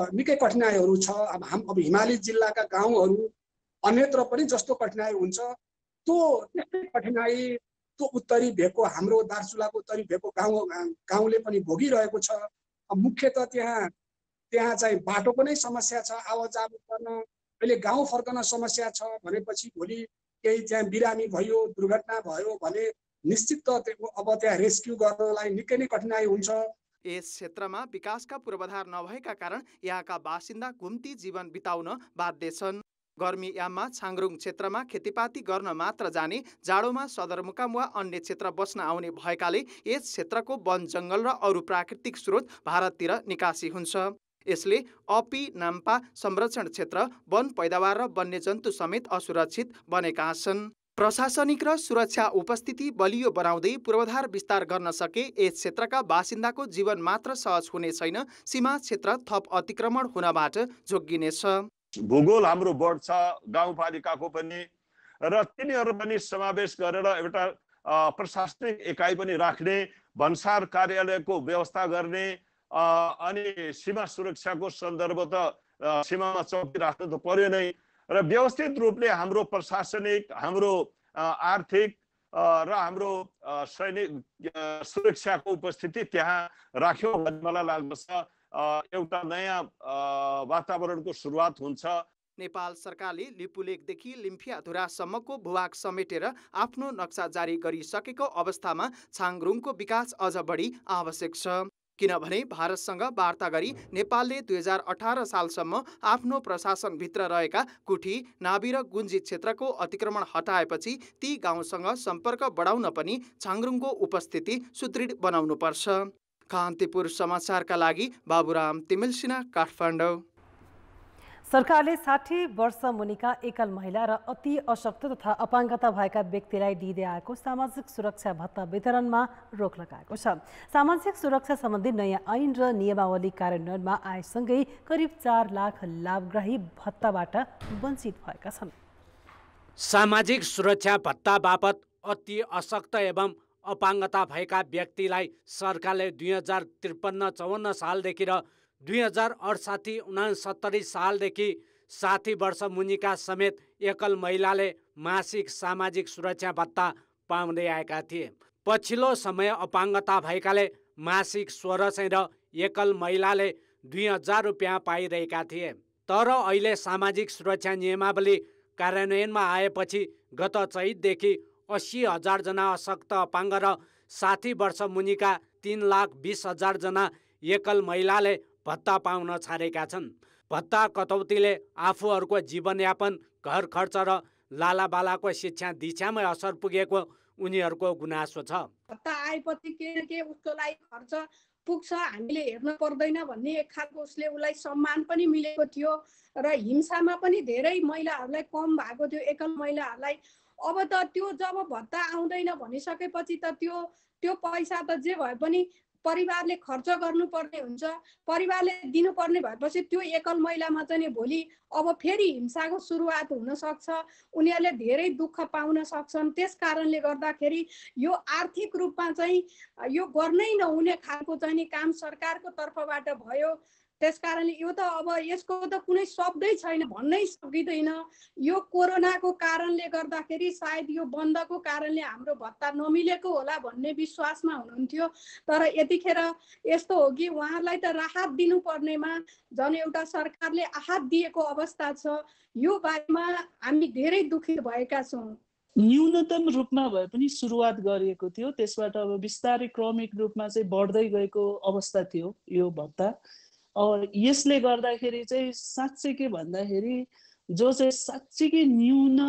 निकै कठिनाइहरू छ। अब हिमाली जिल्लाका गाउँहरू अन्यत्र पनि जस्तो कठिनाइ हुन्छ त्यो त्यस्तै कठिनाइ त्यो उत्तरी भेगको हाम्रो दार्चुलाको उत्तरी भेगको गाउँले पनि भोगिरहेको छ। मुख्यतः त्यहाँ चाहिँ बाटोको नै समस्या छ, आवाजाही गर्न, अहिले गाउँ फर्कन समस्या छ भनेपछि भोलि केही त्यहाँ बिरामी भयो, दुर्घटना भयो भने निश्चित अब त्यहाँ रेस्क्यु गर्नलाई निकै नै कठिनाइ हुन्छ। यस क्षेत्रमा विकासका पूर्वाधार नभएका कारण यहाँका बासिन्दा घुम्ती जीवन बिताउन बाध्य छन्। गर्मी याममा छाङरुङ क्षेत्रमा खेतीपाती गर्न मात्र जाने, जाडोमा सदरमुकाम वा अन्य क्षेत्र बस्न आउने भएकाले यस क्षेत्रको वन जङ्गल र अरू प्राकृतिक स्रोत भारततिर निकासी हुन्छ। यसले अपी नाम्पा संरक्षण क्षेत्र, वन पैदावार र वन्यजन्तु समेत असुरक्षित बनेका छन्। प्रशासनिक र सुरक्षा उपस्थिति बलियो बनाउँदै पूर्वाधार विस्तार गर्न सके यस क्षेत्रका बासिन्दाको जीवन मात्र सहज हुने छैन, सीमा क्षेत्र थप अतिक्रमण हुनबाट जोगिनेछ। भूगोल हाम्रो बढ्छ, गाउँपालिकाको पनि, र तिनीहरू पनि समावेश गरेर एउटा प्रशासनिक एकाइ पनि राख्ने, भन्सार कार्यालयको व्यवस्था गर्ने, अनि सीमा सुरक्षाको सन्दर्भ त सीमामा चौकी राख्नु त पर्यो नै, र व्यवस्थित रूपले हाम्रो प्रशासनिक, हाम्रो आर्थिक र हाम्रो सैनिक सुरक्षाको उपस्थिति त्यहाँ राख्यो भन्ने मलाई लाग्दछ एउटा नयाँ वातावरणको सुरुवात हुन्छ। नेपाल सरकारले लिपुलेकदेखि लिम्फियाधुरासम्मको भूभाग समेटेर आफ्नो नक्सा जारी गरिसकेको अवस्थामा छाङरुङको विकास अझ बढी आवश्यक छ। किनभने भारतसँग वार्ता गरी नेपालले 2018 सालसम्म आफ्नो प्रशासनभित्र रहेका कुठी, नाबी र गुन्जी क्षेत्रको अतिक्रमण हटाएपछि ती गाउँसँग सम्पर्क बढाउन पनि छाङरुङको उपस्थिति सुदृढ बनाउनुपर्छ। कान्तिपुर समाचारका लागि बाबुराम तिमिल सिन्हा, काठमाडौँ। सरकारले 60 वर्ष मुनिका एकल महिला र अति अशक्त तथा अपाङ्गता भएका व्यक्तिलाई दिँदै आएको सामाजिक सुरक्षा भत्ता वितरणमा रोक लगाएको छ। सामाजिक सुरक्षा सम्बन्धी नयाँ ऐन र नियमावली कार्यान्वयनमा आएसँगै करिब 4 लाख लाभग्राही भत्ताबाट वञ्चित भएका छन्। सामाजिक सुरक्षा भत्ता बापत अति अशक्त एवं अपाङ्गता भएका व्यक्तिलाई सरकारले 2053-54 सालदेखि र 2068-69 सालदेखि 60 वर्ष मुनिका समेत एकल महिलाले मासिक सामाजिक सुरक्षा भत्ता पाउँदै आएका थिए। पछिल्लो समय अपाङ्गता भएकाले मासिक 1600 र एकल महिलाले 2000 रुपियाँ पाइरहेका थिए। तर अहिले सामाजिक सुरक्षा नियमावली कार्यान्वयनमा आएपछि गत चैतदेखि 80,000 जना अशक्त अपाङ्ग र 60 वर्ष मुनिका 3,20,000 जना एकल महिलाले भत्ता पाउन छाडेका छन्। भत्ता कटौतीले आफूहरूको जीवनयापन, घर खर्च र लालाबालाको शिक्षा दीक्षामै असर पुगेको उनीहरूको गुनासो छ। भत्ता आएपछि के उसको लागि खर्च पुग्छ हामीले हेर्न पर्दैन भन्ने एक खालको उसले उसलाई सम्मान पनि मिलेको थियो र हिंसामा पनि धेरै महिलाहरूलाई कम भएको थियो, एकल महिलाहरूलाई। अब त त्यो जब भत्ता आउँदैन भनिसकेपछि त त्यो पैसा त जे भए पनि परिवारले खर्च गर्नुपर्ने हुन्छ। परिवारले दिनुपर्ने भएपछि त्यो एकल महिलामा चाहिँ भोलि अब फेरि हिंसाको सुरुवात हुन सक्छ, उनीहरूले धेरै दुःख पाउन सक्छन्। त्यस कारणले गर्दाखेरि यो आर्थिक रूपमा चाहिँ यो गर्नै नहुने खालको चाहिँ काम सरकारको तर्फबाट भयो। त्यस कारणले यो त अब यसको त कुनै शब्दै छैन, भन्नै सकिँदैन। यो कोरोनाको कारणले गर्दाखेरि सायद यो बन्दको कारणले हाम्रो भत्ता नमिलेको होला भन्ने विश्वासमा हुनुहुन्थ्यो। तर यतिखेर यस्तो हो कि उहाँहरूलाई त राहत दिनुपर्नेमा झन् एउटा सरकारले आहत दिएको अवस्था छ। यो बारेमा हामी धेरै दुखित भएका छौँ। न्यूनतम रूपमा भए पनि सुरुवात गरिएको थियो, त्यसबाट अब बिस्तारै क्रमिक रूपमा चाहिँ बढ्दै गएको अवस्था थियो यो भत्ता। यसले गर्दाखेरि चाहिँ साँच्चै के भन्दाखेरि जो चाहिँ साँच्चीकै न्यून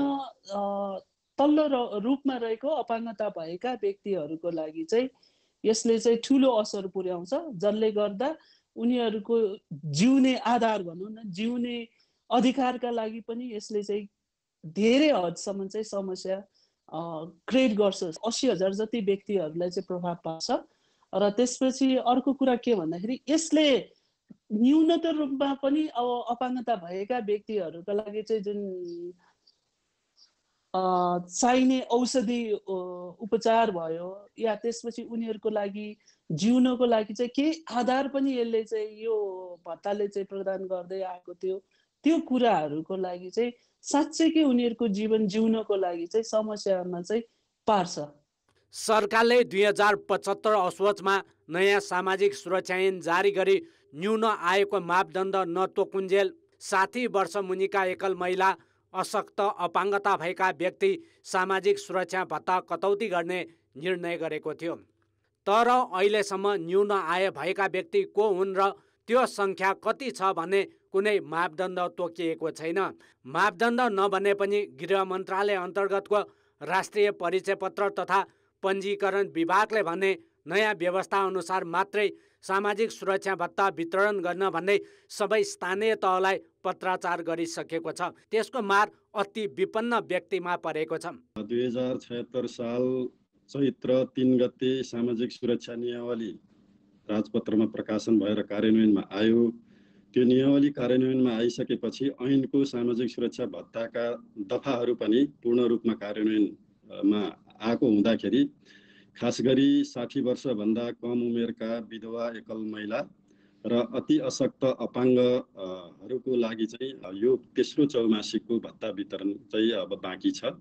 तल्लो रूपमा रहेको अपाङ्गता भएका व्यक्तिहरूको लागि चाहिँ यसले चाहिँ ठुलो असर पुर्याउँछ, जसले गर्दा उनीहरूको जिउने आधार भनौँ न, जिउने अधिकारका लागि पनि यसले चाहिँ धेरै हदसम्म चाहिँ समस्या क्रिएट गर्छ। 80,000 जति व्यक्तिहरूलाई चाहिँ प्रभाव पार्छ। र त्यसपछि अर्को कुरा के भन्दाखेरि यसले न्यूनतम रूपमा पनि अब अपाङ्गता भएका व्यक्तिहरूका लागि चाहिँ जुन चाहिने औषधि उपचार भयो या त्यसपछि उनीहरूको लागि जिउनको लागि चाहिँ केही आधार पनि यसले चाहिँ यो भत्ताले चाहिँ प्रदान गर्दै आएको थियो। त्यो कुराहरूको लागि चाहिँ साँच्चैकै उनीहरूको जीवन जिउनको लागि चाहिँ समस्यामा चाहिँ पार्छ। सरकारले 2075 असोजमा नयाँ सामाजिक सुरक्षा ऐन जारी गरी न्यून आयको मापदण्ड नतोकुन्जेल 60 वर्ष मुनिका एकल महिला, अशक्त अपाङ्गता भएका व्यक्ति सामाजिक सुरक्षा भत्ता कटौती गर्ने निर्णय गरेको थियो। तर अहिलेसम्म न्यून आय भएका व्यक्ति को हुन् र त्यो सङ्ख्या कति छ भन्ने कुनै मापदण्ड तोकिएको छैन। मापदण्ड नबने पनि गृह मन्त्रालय अन्तर्गतको राष्ट्रिय परिचय पत्र तथा पञ्जीकरण विभागले भने नयाँ व्यवस्था अनुसार मात्रै सामाजिक सुरक्षा भत्ता वितरण गर्न भन्दै सबै स्थानीय तहलाई पत्राचार गरिसकेको छ। त्यसको मार अति विपन्न व्यक्तिमा परेको छ। 2076 साल चैत्र 3 गते सामाजिक सुरक्षा नियमावली राजपत्रमा प्रकाशन भएर कार्यान्वयनमा आयो। त्यो नियमावली कार्यान्वयनमा आइसकेपछि ऐनको सामाजिक सुरक्षा भत्ताका दफाहरू पनि पूर्ण रूपमा कार्यान्वयनमा आएको हुँदाखेरि खास गरी 60 वर्षभन्दा कम उमेरका विधवा एकल महिला र अति अशक्त अपाङ्गहरूको लागि चाहिँ यो तेस्रो चौमासिकको भत्ता वितरण चाहिँ अब बाँकी छ।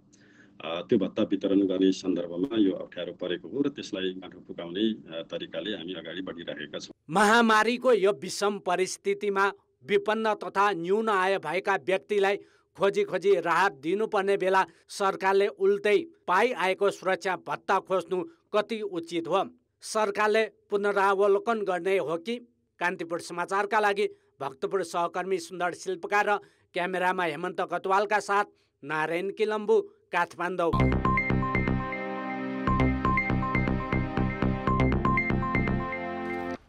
त्यो भत्ता वितरण गर्ने सन्दर्भमा यो अप्ठ्यारो परेको हो र त्यसलाई गाँठो फुकाउने तरिकाले हामी अगाडि बढिरहेका छौँ। महामारीको यो विषम परिस्थितिमा विपन्न तथा न्यून आय भएका व्यक्तिलाई खोजी खोजी राहत दिनुपर्ने बेला सरकारले उल्टै पाइआएको सुरक्षा भत्ता खोज्नु कति उचित हो? सरकारले पुनरावलोकन गर्ने हो कि? कान्तिपुर समाचारका लागि भक्तपुर सहकर्मी सुन्दर शिल्पकार र क्यामेरामा हेमन्त कटवालका साथ नारायण किलम्बु, काठमाडौँ।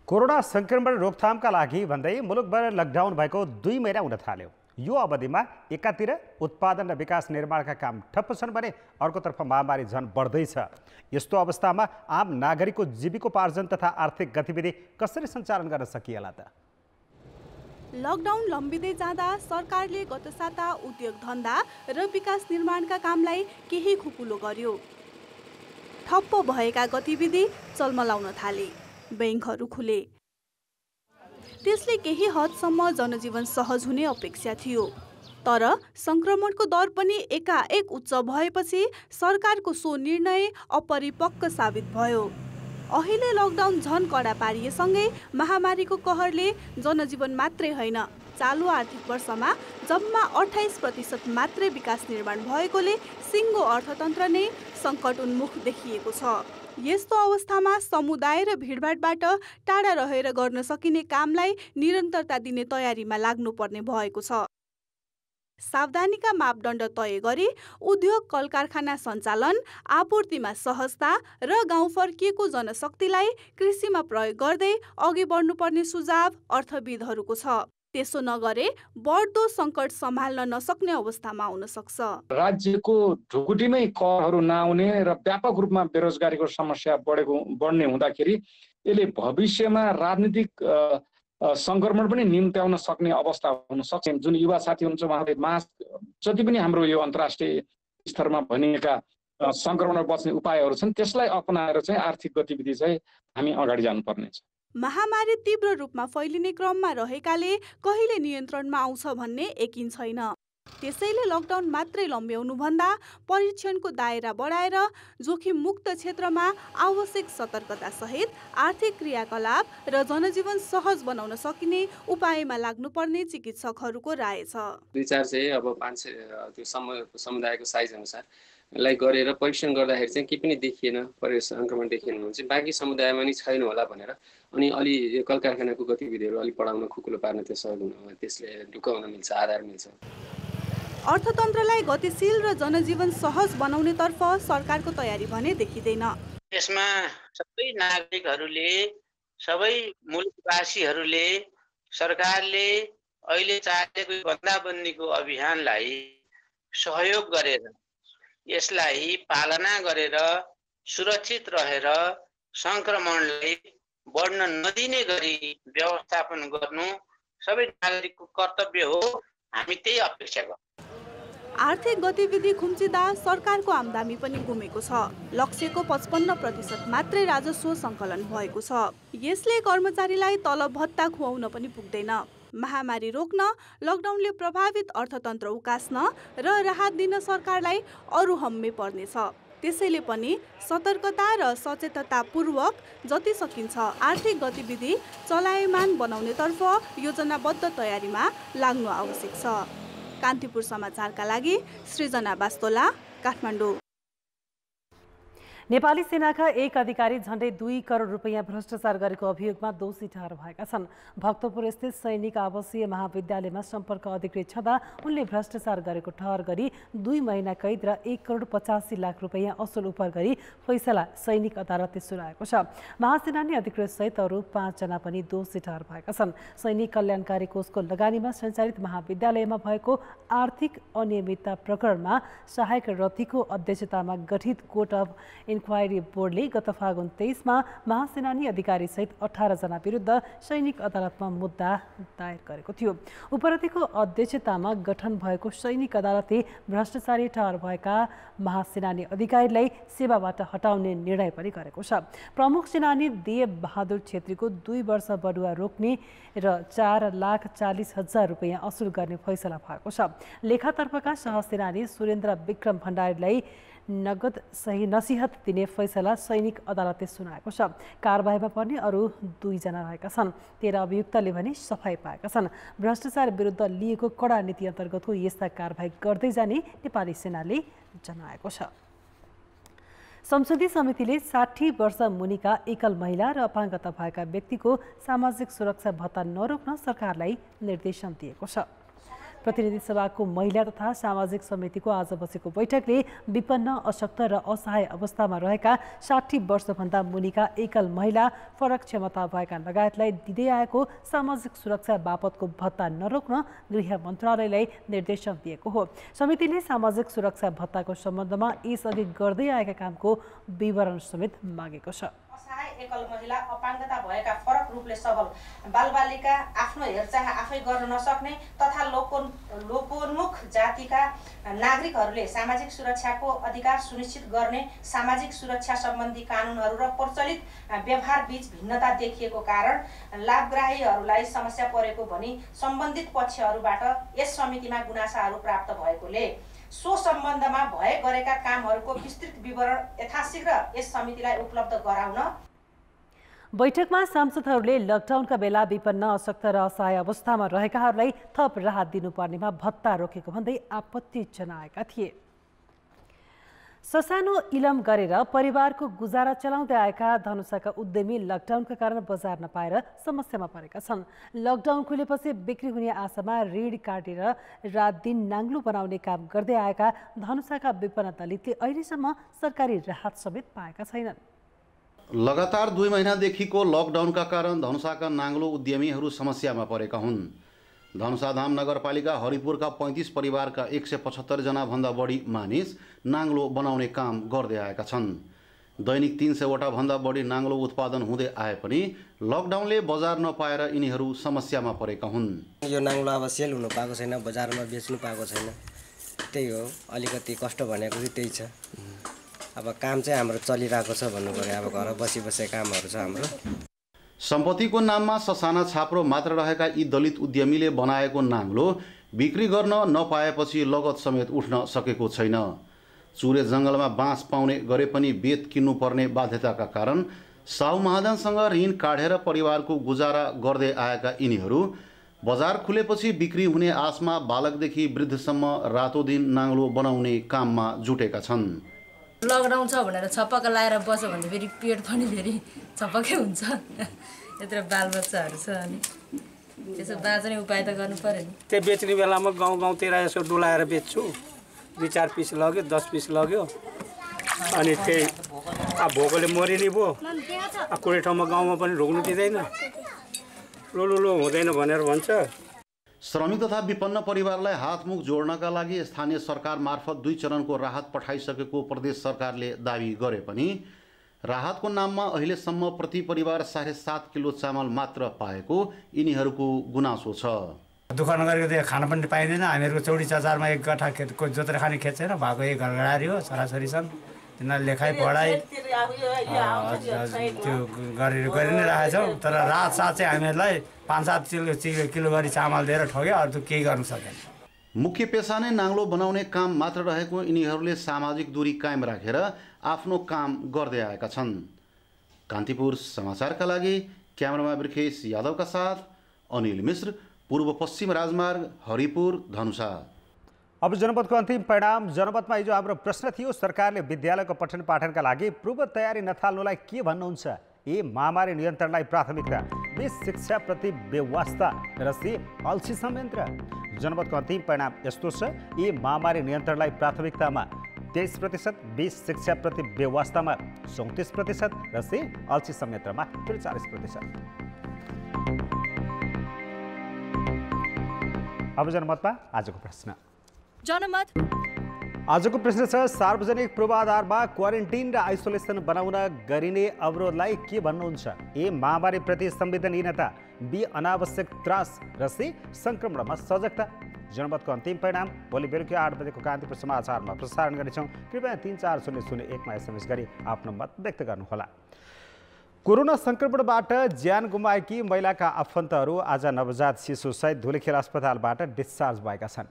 कोरोना संक्रमण रोकथामका लागि भन्दै मुलुकभर लकडाउन भएको 2 महिना हुन थाल्यो। यो अवधिमा एकातिर उत्पादन र विकास निर्माणका काम ठप्प छन् भने अर्कोतर्फ महामारी झन बढ्दैछ। यस्तो अवस्थामा आम नागरिकको जीविकोपार्जन तथा आर्थिक गतिविधि कसरी सञ्चालन गर्न सकिएला त? लकडाउन लम्बिँदै जाँदा सरकारले गत साता उद्योग धन्दा र विकास निर्माणका कामलाई केही खुकुलो गर्यो। ठप्प भएका गतिविधि चल्मलाउन थाले, बैंकहरू खुले। त्यसले केही हदसम्म जनजीवन सहज हुने अपेक्षा थियो। तर संक्रमणको दर पनि एकाएक उच्च भएपछि सरकारको सो निर्णय अपरिपक्व साबित भयो। अहिले लकडाउन झन कडा पारिएसँगै महामारीको कहरले जनजीवन मात्रै होइन, चालु आर्थिक वर्षमा जम्मा 28% मात्रै विकास निर्माण भएकोले सिङ्गो अर्थतन्त्र नै सङ्कट उन्मुख देखिएको छ। यस्तो अवस्थामा समुदाय र भिडभाडबाट टाढा रहेर गर्न सकिने कामलाई निरन्तरता दिने तयारीमा लाग्नुपर्ने भएको छ। सावधानीका मापदण्ड तय गरी उद्योग कल कारखाना सञ्चालन, आपूर्तिमा सहजता र गाउँ फर्किएको जनशक्तिलाई कृषिमा प्रयोग गर्दै अघि बढ्नुपर्ने सुझाव अर्थविदहरूको छ। त्यसो नगरे बढ्दो सङ्कट सम्हाल्न नसक्ने अवस्थामा आउन सक्छ। राज्यको ढुकुटीमै करहरू नआउने र व्यापक रूपमा बेरोजगारीको समस्या बढ्ने हुँदाखेरि यसले भविष्यमा राजनीतिक सङ्क्रमण पनि निम्त्याउन सक्ने अवस्था हुन सक्छ। जुन युवा साथी हुनुहुन्छ उहाँले जति पनि हाम्रो यो अन्तर्राष्ट्रिय स्तरमा भनिएका सङ्क्रमण बच्ने उपायहरू छन् त्यसलाई अपनाएर चाहिँ आर्थिक गतिविधि चाहिँ हामी अगाडि जानुपर्ने छ। महामारी तीव्र रूपमा फैलिने क्रममा रहेकाले कहिले नियन्त्रणमा आउँछ भन्ने यकिन छैन। त्यसैले लकडाउन मात्रै लम्ब्याउनु भन्दा परीक्षणको दायरा बढाएर जोखिम मुक्त क्षेत्रमा आवश्यक सतर्कता सहित आर्थिक क्रियाकलाप र जनजीवन सहज बनाउन सकिने उपायमा लाग्नुपर्ने चिकित्सकहरूको राय छ। 2-4 चाहिँ अब 5 त्यो समुदायको साइज अनुसार लाई गरेर परीक्षण गर्दाखेरि चाहिँ के पनि देखिएन, संक्रमण देखिएन भने चाहिँ बाँकी समुदायमा नि छैन होला भनेर अनि अलि कल कारखानाको गतिविधिहरू अलि बढाउन खुकुलो पार्न त्यसले ढुकाउन मिल्छ, आधार मिल्छ। अर्थतन्त्रलाई गतिशील र जनजीवन सहज बनाउनेतर्फ सरकारको तयारी भने देखिँदैन। यसमा सबै नागरिकहरूले, सबै मुलुकवासीहरूले सरकारले अहिले चालेको बन्दाबन्दीको अभियानलाई सहयोग गरेर यसलाई पालना गरेर सुरक्षित रहेर संक्रमणलाई बढ्न नदिने गरी व्यवस्थापन गर्नु सबै नागरिकको कर्तव्य हो। हामी त्यही अपेक्षा गर्छौँ। आर्थिक गतिविधि खुम्चिँदा सरकारको आमदानी पनि गुमेको छ। लक्ष्यको 55% मात्रै राजस्व सङ्कलन भएको छ। यसले कर्मचारीलाई तलब भत्ता खुवाउन पनि पुग्दैन। महामारी रोक्न, लकडाउनले प्रभावित अर्थतन्त्र उकास्न र राहत दिन सरकारलाई अरू हम्मे पर्नेछ। त्यसैले पनि सतर्कता र सचेततापूर्वक जति सकिन्छ आर्थिक गतिविधि चलायमान बनाउनेतर्फ योजनाबद्ध तयारीमा लाग्नु आवश्यक छ। कान्तिपुर समाचारका लागि सृजना बास्तोला, काठमाडौँ। नेपाली सेनाका एक अधिकारी झण्डै 2 करोड रुपैयाँ भ्रष्टाचार गरेको अभियोगमा दोषी ठहर भएका छन्। भक्तपुर स्थित सैनिक आवासीय महाविद्यालयमा सम्पर्क अधिकृत छँदा उनले भ्रष्टाचार गरेको ठहर गरी 2 महिना कैद र 1 करोड 85 लाख रुपैयाँ असुल उपर गरी फैसला सैनिक अदालतले सुनाएको छ। महासेनानी अधिकृत सहित अरू 5 जना पनि दोषी ठहर भएका छन्। सैनिक कल्याणकारी कोषको लगानीमा सञ्चालित महाविद्यालयमा भएको आर्थिक अनियमितता प्रकरणमा सहायक रथीको अध्यक्षतामा गठित कोर्ट अफ इन्क्वायरी बोर्डले गत फागुन 23 मा महासेनानी अधिकारी सहित 18 जना विरुद्ध सैनिक अदालतमा मुद्दा दायर गरेको थियो। उपरथीको अध्यक्षतामा गठन भएको सैनिक अदालतले भ्रष्टाचारी ठहर भएका महासेनानी अधिकारीलाई सेवाबाट हटाउने निर्णय पनि गरेको छ। प्रमुख सेनानी देव बहादुर छेत्रीको 2 वर्ष बढुवा रोक्ने र 4,40,000 रुपैयाँ असुल गर्ने फैसला भएको छ। लेखातर्फका सहसेनानी सुरेन्द्र विक्रम भण्डारीलाई नगद सही नसिहत दिने फैसला सैनिक अदालतले सुनाएको छ। कारबाहीमा पर्ने अरू 2 जना रहेका छन्। 13 अभियुक्तले भने सफाई पाएका छन्। भ्रष्टाचार विरुद्ध लिएको कडा नीति अन्तर्गतको यस्ता कारबाही गर्दै जाने नेपाली सेनाले जनाएको छ। संसदीय समितिले 60 वर्ष मुनिका एकल महिला र अपाङ्गता भएका व्यक्तिको सामाजिक सुरक्षा भत्ता नरोक्न सरकारलाई निर्देशन दिएको छ। प्रतिनिधि सभाको महिला तथा सामाजिक समितिको आज बसेको बैठकले विपन्न, अशक्त र असहाय अवस्थामा रहेका 60 वर्षभन्दा मुनिका एकल महिला, फरक क्षमता भएका लगायतलाई दिँदै आएको सामाजिक सुरक्षा बापतको भत्ता नरोक्न गृह मन्त्रालयलाई निर्देशन दिएको हो। समितिले सामाजिक सुरक्षा भत्ताको सम्बन्धमा यसअघि गर्दै आएका कामको विवरण समेत मागेको छ। असहाय एकल महिला, अपाङ्गता भएका, फरक रूपले सबल बालबालिका, आफ्नो हेरचाह आफै गर्न नसक्ने तथा लोकोन्मुख जातिका नागरिकहरूले सामाजिक सुरक्षाको अधिकार सुनिश्चित गर्ने सामाजिक सुरक्षा सम्बन्धी कानुनहरू र प्रचलित व्यवहार बीच भिन्नता देखिएको कारण लाभग्राहीहरूलाई समस्या परेको भनी सम्बन्धित पक्षहरूबाट यस समितिमा गुनासाहरू प्राप्त भएकोले सो सम्बन्धमा गरेका कामहरूको विस्तृत विवरण यथाशीघ्र यस समितिलाई उपलब्ध गराउन। बैठकमा सांसदहरूले लकडाउनका बेला विपन्न, अशक्त र असहाय अवस्थामा रहेकाहरूलाई थप राहत दिनुपर्नेमा भत्ता रोकेको भन्दै आपत्ति जनाएका थिए। ससानो इलम गरेर परिवारको गुजारा चलाउँदै आएका धनुषाका उद्यमी लकडाउनका कारण बजार नपाएर समस्यामा परेका छन्। लकडाउन खुलेपछि बिक्री हुने आशामा ऋण काटेर रात दिन नाङ्लो बनाउने काम गर्दै आएका धनुषाका विपन्न दलितले अहिलेसम्म सरकारी राहत समेत पाएका छैनन्। लगातार 2 महिनादेखिको लकडाउनका कारण धनुषाका नाङ्लो उद्यमीहरू समस्यामा परेका हुन्। धनुषाधाम नगरपालिका हरिपुरका 35 परिवारका 175 जना भन्दा बढी मानिस नाङ्लो बनाउने काम गर्दै आएका छन्। दैनिक 300 वटा भन्दा बढी नाङ्लो उत्पादन हुँदै आए पनि लकडाउनले बजार नपाएर यिनीहरू समस्यामा परेका हुन्। यो नाङ्लो अब सेल हुनु पाएको छैन, बजारमा बेच्नु पाएको छैन, त्यही हो अलिकति कष्ट भनेको चाहिँ त्यही छ। अब काम चाहिँ हाम्रो चलिरहेको छ भन्नु पर्यो। अब घर बसी कामहरू छ हाम्रो। सम्पत्तिको नाममा ससाना छाप्रो मात्र रहेका यी दलित उद्यमीले बनाएको नाङ्लो बिक्री गर्न नपाएपछि लगत समेत उठ्न सकेको छैन। चुरे जङ्गलमा बाँस पाउने गरे पनि बेत किन्नुपर्ने बाध्यताका कारण साहु महाजनसँग ऋण काटेर परिवारको गुजारा गर्दै आएका यिनीहरू बजार खुलेपछि बिक्री हुने आशमा बालकदेखि वृद्धसम्म रातो दिन नाङ्लो बनाउने काममा जुटेका छन्। लकडाउन छ भनेर छपक्क लाएर बस्यो भने फेरि पेट पनि फेरि छपक्कै हुन्छ। यत्रो बालबच्चाहरू छ अनि त्यसो बाँच्ने उपाय त गर्नु पर्यो नि। त्यो बेच्ने बेलामा गाउँतिर यसो डुलाएर बेच्छु। 2-4 पिस लग्यो, 10 पिस लग्यो, अनि त्यही भोकोले मरिने भयो। कुनै ठाउँमा गाउँमा पनि ढोग्नु दिँदैन, लो हुँदैन भनेर भन्छ। श्रमिक तथा विपन्न परिवारलाई हातमुख जोड्नका लागि स्थानीय सरकार मार्फत 2 चरणको राहत पठाइसकेको प्रदेश सरकारले दाबी गरे पनि राहतको नाममा अहिलेसम्म प्रति परिवार 7.5 किलो चामल मात्र पाएको यिनीहरूको गुनासो छ। दुःख नगरेको त्यो खान पनि पाइँदैन। हामीहरूको चौडी चचारमा 1 गठा खेतको जोतेर खाने खेत छैन, भएको 1 घरगाडी हो, छोराछोरी छन्, तिनीहरू लेखाइ पढाइ त्यो गरि नै राखेको छौँ। तर राहत साथ चाहिँ हामीहरूलाई 5-7 किलो गरी चामल दिएर ठग्यो, अरू त केही गर्नु सकेन। मुख्य पेसा नै नाङ्लो बनाउने काम मात्र रहेको यिनीहरूले सामाजिक दूरी कायम राखेर आफ्नो काम गर्दै आएका छन्। कान्तिपुर समाचारका लागि क्यामेरामा बिर्खेश यादवका साथ अनिल मिश्र, पूर्व पश्चिम राजमार्ग, हरिपुर, धनुषा। अब जनपदको अन्तिम परिणाम। जनपदमा हिजो हाम्रो प्रश्न थियो, सरकारले विद्यालयको पठन पाठनका लागि पूर्व तयारी नथाल्नुलाई के भन्नुहुन्छ? ए महामारी नियन्त्रणलाई प्राथमिकता, बी शिक्षाप्रति बेवास्ता र सी अल्छी संयन्त्र। जनपदको अन्तिम परिणाम यस्तो छ, ए महामारी नियन्त्रणलाई प्राथमिकतामा 23%, बी शिक्षाप्रति बेवास्तामा 34% र सी अल्छी संयन्त्रमा 43%। अब जनमतमा आजको प्रश्न। जनमत आजको प्रश्न छ, सार्वजनिक पूर्वाधारमा क्वारेन्टिन र आइसोलेसन बनाउन गरिने अवरोधलाई के भन्नुहुन्छ? ए महामारीप्रति संवेदनहीनता, बी अनावश्यक त्रास र सी संक्रमणमा सजगता। जनमतको अन्तिम परिणाम भोलि बेलुका 8 बजेको कान्तिपुर समाचारमा प्रसारण गर्नेछौँ। कृपया 34001 मा एसएमएस गरी आफ्नो मत व्यक्त गर्नुहोला। कोरोना संक्रमणबाट ज्यान गुमाएकी महिलाका आफन्तहरू आज नवजात शिशुसहित धुलेखेल अस्पतालबाट डिस्चार्ज भएका छन्।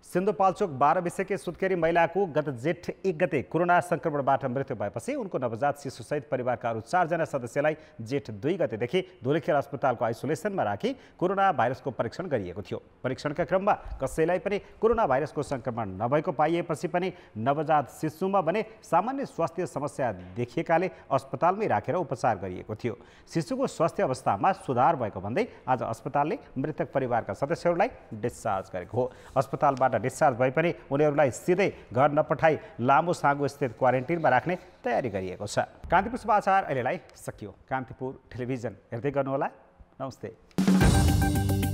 सिन्धुपाल्चोक 12 वर्षकी सुत्केरी महिलाको गत जेठ 1 गते कोरोना संक्रमणबाट मृत्यु भएपछि उनको नवजात शिशुसहित परिवारका अरू 4 जना सदस्यलाई जेठ 2 गतेदेखि धुलेखेल अस्पतालको आइसोलेसनमा राखी कोरोना भाइरसको परीक्षण गरिएको थियो। परीक्षणका क्रममा कसैलाई पनि कोरोना भाइरसको संक्रमण नभएको पाइएपछि पनि नवजात शिशुमा भने सामान्य स्वास्थ्य समस्या देखिएकाले अस्पतालमै राखेर उपचार गरिएको थियो। शिशुको स्वास्थ्य अवस्थामा सुधार भएको भन्दै आज अस्पतालले मृतक परिवारका सदस्यहरूलाई डिस्चार्ज गरेको हो। अस्पतालबाट डिस्चार्ज भए पनि उनीहरूलाई सिधै घर नपठाई लामो साँगो स्थित क्वारेन्टिनमा राख्ने तयारी गरिएको छ। कान्तिपुर समाचार अहिलेलाई सकियो। कान्तिपुर टेलिभिजन हेर्दै गर्नुहोला। नमस्ते।